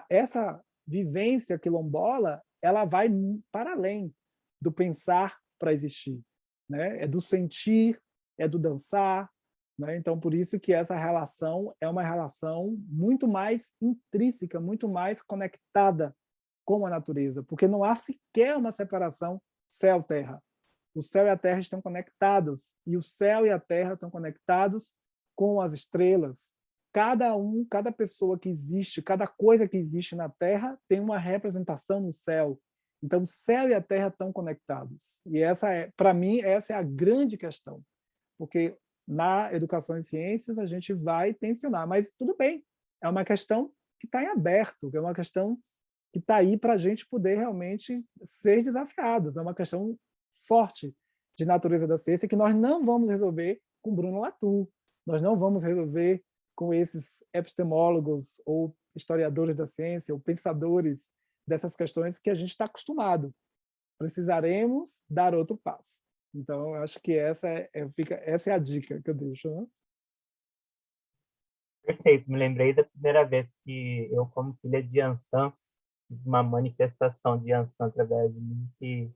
essa vivência quilombola, ela vai para além do pensar para existir, né? É do sentir, é do dançar, né? Então, por isso que essa relação é uma relação muito mais intrínseca, muito mais conectada com a natureza, porque não há sequer uma separação céu-terra. O céu e a terra estão conectados, e o céu e a terra estão conectados com as estrelas. Cada pessoa que existe, cada coisa que existe na terra tem uma representação no céu. Então, o céu e a terra estão conectados. E para mim, essa é a grande questão. Porque na educação em ciências a gente vai tensionar, mas tudo bem, é uma questão que está em aberto, que é uma questão que está aí para a gente poder realmente ser desafiados. É uma questão forte de natureza da ciência que nós não vamos resolver com Bruno Latour, nós não vamos resolver com esses epistemólogos ou historiadores da ciência ou pensadores dessas questões que a gente está acostumado. Precisaremos dar outro passo. Então, eu acho que essa é a dica que eu deixo. Né? Perfeito, me lembrei da primeira vez que eu, como filha de Ansan, fiz uma manifestação de Ansan através de mim, que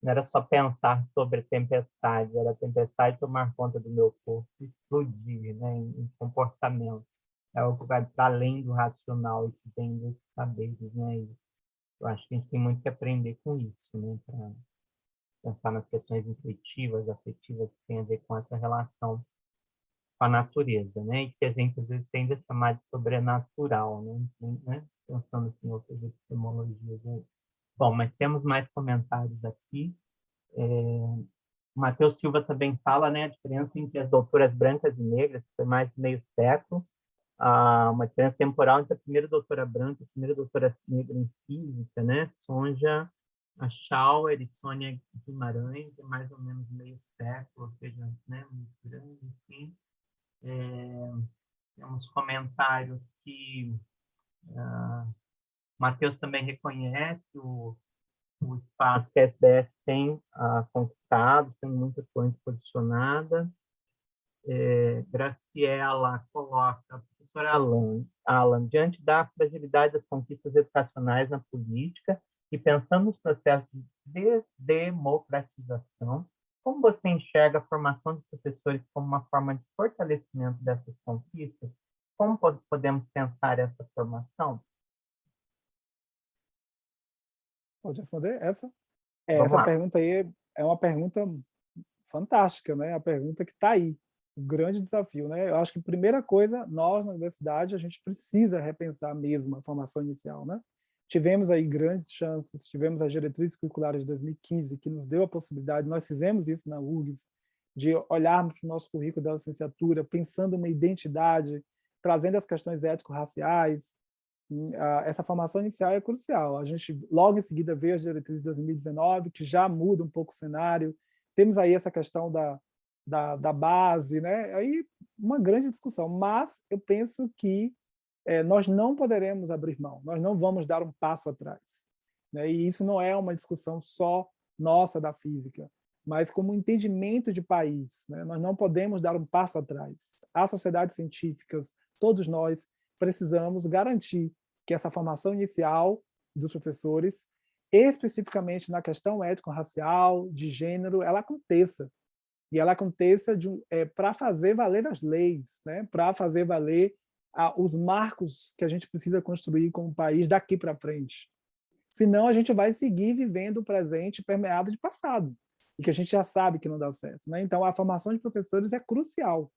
não era só pensar sobre tempestade, era a tempestade tomar conta do meu corpo, explodir, né, em comportamento. É algo que vai para além do racional e que vem dos saberes, né? E eu acho que a gente tem muito que aprender com isso, né? Para pensar nas questões intuitivas, afetivas, que tem a ver com essa relação com a natureza, né? E que a gente às vezes tende a chamar de sobrenatural, né? Pensando assim, em outras epistemologias. Né? Bom, mas temos mais comentários aqui. O Matheus Silva também fala, né, a diferença entre as doutoras brancas e negras, que foi mais de meio século, uma diferença temporal entre a primeira doutora branca e a primeira doutora negra em física, né? Sonja Schauer e Sônia Guimarães, é mais ou menos meio século, ou seja, né, muito grande, enfim. Temos comentários que Matheus também reconhece o espaço que a SBS tem conquistado, tem muita coisa posicionada. Graciela coloca, professor Alan, diante da fragilidade das conquistas educacionais na política e pensando nos processos de democratização, como você enxerga a formação de professores como uma forma de fortalecimento dessas conquistas? Como podemos pensar essa formação? Pode responder essa? Vamos Essa lá. pergunta aí é uma pergunta fantástica, né? A pergunta que está aí, o grande desafio, né? Eu acho que, primeira coisa, nós, na universidade, a gente precisa repensar mesmo a formação inicial, né? Tivemos aí grandes chances, tivemos as diretrizes curriculares de 2015, que nos deu a possibilidade, nós fizemos isso na URGS, de olharmos para o nosso currículo da licenciatura, pensando uma identidade, trazendo as questões ético-raciais. Essa formação inicial é crucial. A gente, logo em seguida, vê as diretrizes de 2019, que já muda um pouco o cenário. Temos aí essa questão da base, né? Aí uma grande discussão, mas eu penso que nós não poderemos abrir mão, nós não vamos dar um passo atrás. Né? E isso não é uma discussão só nossa da física, mas como um entendimento de país. Né? Nós não podemos dar um passo atrás. As sociedades científicas, todos nós, precisamos garantir que essa formação inicial dos professores, especificamente na questão étnico-racial, de gênero, ela aconteça. E ela aconteça para fazer valer as leis, né? Para fazer valer os marcos que a gente precisa construir como país daqui para frente. Senão, a gente vai seguir vivendo o presente permeado de passado, e que a gente já sabe que não dá certo. Né? Então, a formação de professores é crucial.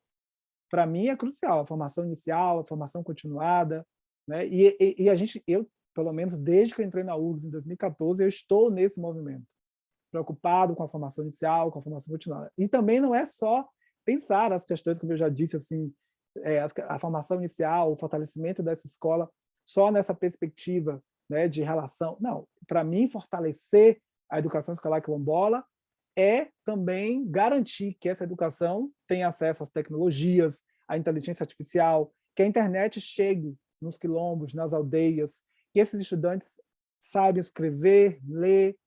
Para mim, é crucial. A formação inicial, a formação continuada. Né? E eu, pelo menos desde que eu entrei na URGS em 2014, eu estou nesse movimento, preocupado com a formação inicial, com a formação continuada. E também não é só pensar as questões, como eu já disse, assim, a formação inicial, o fortalecimento dessa escola, só nessa perspectiva, né, de relação. Não, para mim, fortalecer a educação escolar quilombola é também garantir que essa educação tenha acesso às tecnologias, à inteligência artificial, que a internet chegue nos quilombos, nas aldeias, que esses estudantes saibam escrever, ler,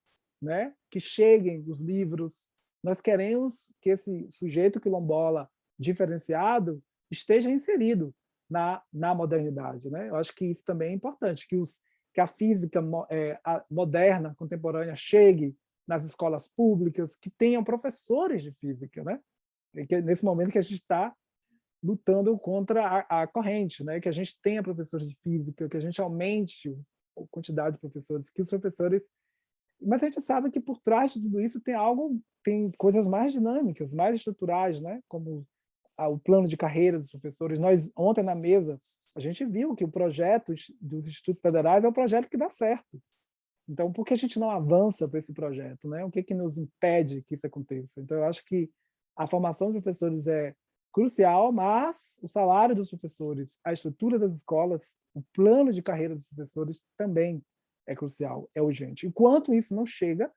né? Que cheguem os livros. Nós queremos que esse sujeito quilombola diferenciado esteja inserido na modernidade. Né? Eu acho que isso também é importante, que a física moderna, contemporânea, chegue nas escolas públicas, que tenham professores de física. Né? E que, nesse momento que a gente está lutando contra a corrente, né? Que a gente tenha professores de física, que a gente aumente a quantidade de professores, que os professores... Mas a gente sabe que por trás de tudo isso tem coisas mais dinâmicas, mais estruturais, né? Como o plano de carreira dos professores. Nós, ontem na mesa, a gente viu que o projeto dos institutos federais é o projeto que dá certo. Então, por que a gente não avança para esse projeto? Né? O que nos impede que isso aconteça? Então, eu acho que a formação de professores é crucial, mas o salário dos professores, a estrutura das escolas, o plano de carreira dos professores também é crucial, é urgente. Enquanto isso não chega,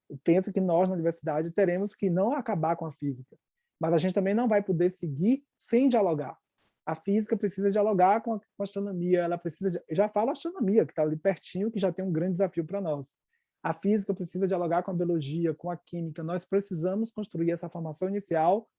eu penso que nós, na universidade, teremos que não acabar com a física, mas a gente também não vai poder seguir sem dialogar. A física precisa dialogar com a astronomia, ela precisa já falo astronomia, que está ali pertinho, que já tem um grande desafio para nós. A física precisa dialogar com a biologia, com a química. Nós precisamos construir essa formação inicial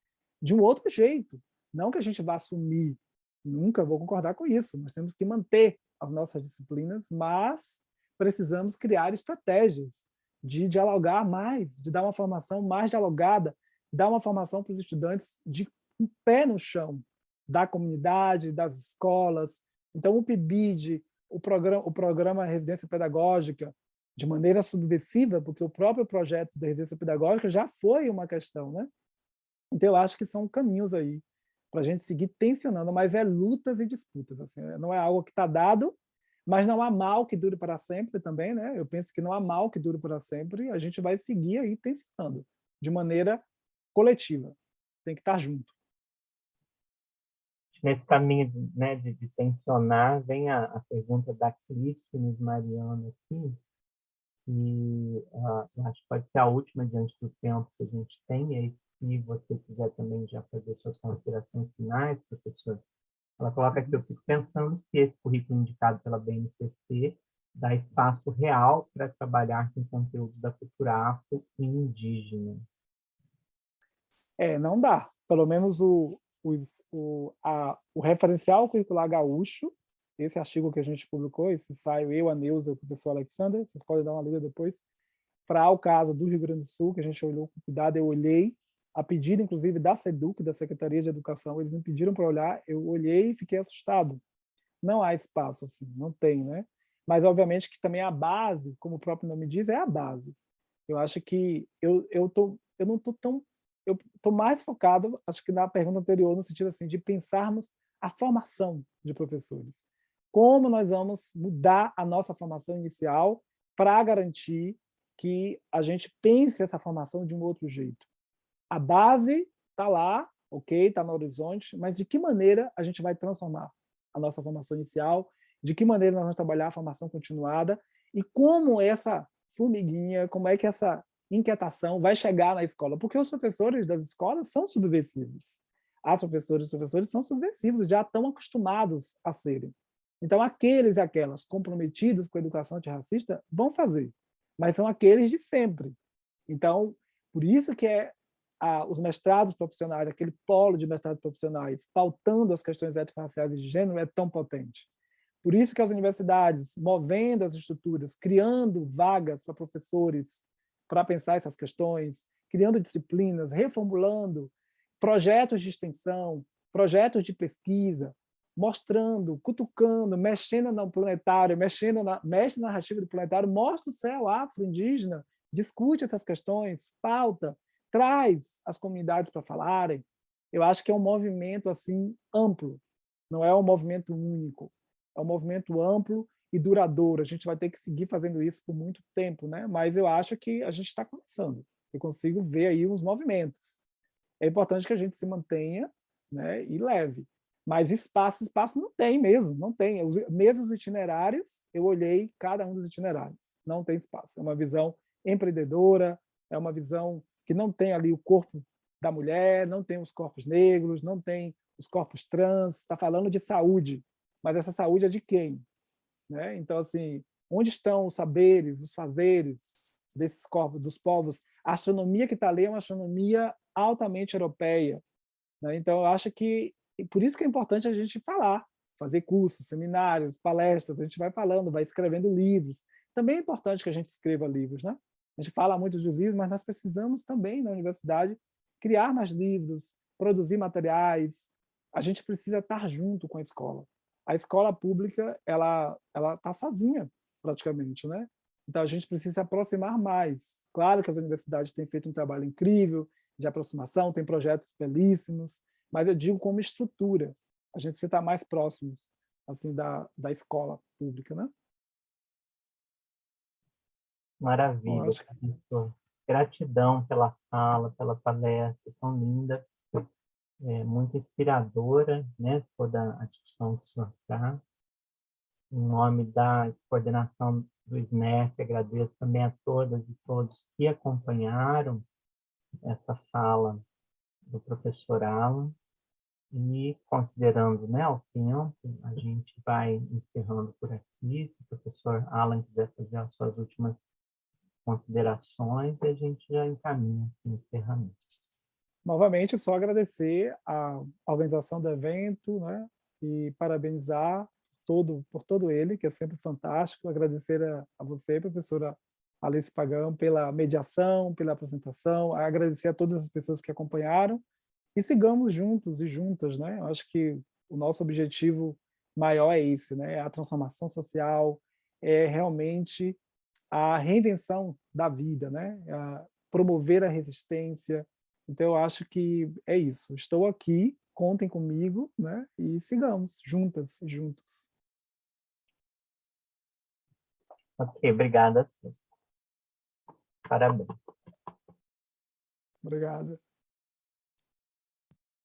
de um outro jeito. Não que a gente vá assumir, nunca vou concordar com isso. Nós temos que manter as nossas disciplinas, mas precisamos criar estratégias de dialogar mais, de dar uma formação mais dialogada, dar uma formação para os estudantes de um pé no chão, da comunidade, das escolas. Então, o PIBID, o programa Residência Pedagógica, de maneira subversiva, porque o próprio projeto da residência pedagógica já foi uma questão, né? Então, eu acho que são caminhos aí para a gente seguir tensionando, mas é lutas e disputas. Assim, não é algo que está dado, mas não há mal que dure para sempre também, né? Eu penso que não há mal que dure para sempre, a gente vai seguir aí tensionando, de maneira coletiva. Tem que estar junto. Nesse caminho, né, de tensionar, vem a pergunta da Cristina Mariana aqui, e eu acho que pode ser a última diante do tempo que a gente tem, e aí, se você quiser também já fazer suas considerações finais, professor, ela coloca aqui, eu fico pensando se esse currículo indicado pela BNCC dá espaço real para trabalhar com conteúdo da cultura afro e indígena. Não dá. Pelo menos o referencial curricular gaúcho, esse artigo que a gente publicou, esse ensaio, eu, a Neuza e o professor Alexander, vocês podem dar uma lida depois, para o caso do Rio Grande do Sul, que a gente olhou com cuidado, eu olhei, a pedido, inclusive, da SEDUC, da Secretaria de Educação, eles me pediram para olhar, eu olhei e fiquei assustado. Não há espaço, assim, não tem, né? Mas, obviamente, que também a base, como o próprio nome diz, é a base. Eu acho que eu não estou tão... Eu estou mais focado, acho que na pergunta anterior, no sentido assim, de pensarmos a formação de professores. Como nós vamos mudar a nossa formação inicial para garantir que a gente pense essa formação de um outro jeito. A base está lá, ok, está no horizonte, mas de que maneira a gente vai transformar a nossa formação inicial, de que maneira nós vamos trabalhar a formação continuada e como essa formiguinha, como é que essa inquietação vai chegar na escola, porque os professores das escolas são subversivos. As professoras e os professores são subversivos, já estão acostumados a serem. Então, aqueles e aquelas comprometidos com a educação antirracista vão fazer, mas são aqueles de sempre. Então, por isso que os mestrados profissionais, aquele polo de mestrados profissionais, pautando as questões étnico-raciais e de gênero, é tão potente. Por isso que as universidades, movendo as estruturas, criando vagas para professores para pensar essas questões, criando disciplinas, reformulando projetos de extensão, projetos de pesquisa, mostrando, cutucando, mexendo no planetário, mexe na narrativa do planetário, mostra o céu afro-indígena, discute essas questões, pauta, traz as comunidades para falarem. Eu acho que é um movimento assim amplo, não é um movimento único, é um movimento amplo e duradouro. A gente vai ter que seguir fazendo isso por muito tempo, né? Mas eu acho que a gente está começando. Eu consigo ver aí uns movimentos. É importante que a gente se mantenha, né, e leve. Mas espaço não tem mesmo, não tem. Mesmo os itinerários, eu olhei cada um dos itinerários. Não tem espaço. É uma visão empreendedora, é uma visão que não tem ali o corpo da mulher, não tem os corpos negros, não tem os corpos trans, está falando de saúde, mas essa saúde é de quem? Né? Então, assim, onde estão os saberes, os fazeres desses corpos, dos povos? A astronomia que está ali é uma astronomia altamente europeia. Né? Então, eu acho que, por isso que é importante a gente falar, fazer cursos, seminários, palestras, a gente vai falando, vai escrevendo livros. Também é importante que a gente escreva livros, né? A gente fala muito de livros, mas nós precisamos também, na universidade, criar mais livros, produzir materiais. A gente precisa estar junto com a escola. A escola pública, ela está sozinha, praticamente, né? Então, a gente precisa se aproximar mais. Claro que as universidades têm feito um trabalho incrível de aproximação, tem projetos belíssimos, mas eu digo como estrutura. A gente precisa estar mais próximos assim, da escola pública, né? Maravilha, Bom, professor. Gratidão pela fala, pela palestra tão linda. muito inspiradora, né, toda a discussão que o senhor traz. Em nome da coordenação do SNEF, agradeço também a todas e todos que acompanharam essa fala do professor Alan. E, considerando, né, o tempo, a gente vai encerrando por aqui. Se o professor Alan quiser fazer as suas últimas considerações, a gente já encaminha o encerramento. Novamente, só agradecer a organização do evento, né, e parabenizar por todo ele, que é sempre fantástico. Agradecer a você, professora Alice Pagão, pela mediação, pela apresentação. Agradecer a todas as pessoas que acompanharam. E sigamos juntos e juntas, né? Eu acho que o nosso objetivo maior é esse, né? É a transformação social, é realmente a reinvenção da vida, né? Promover a resistência. Então, eu acho que é isso. Estou aqui, contem comigo, né? E sigamos juntas e juntos. Ok, obrigada a todos. Parabéns. Obrigado.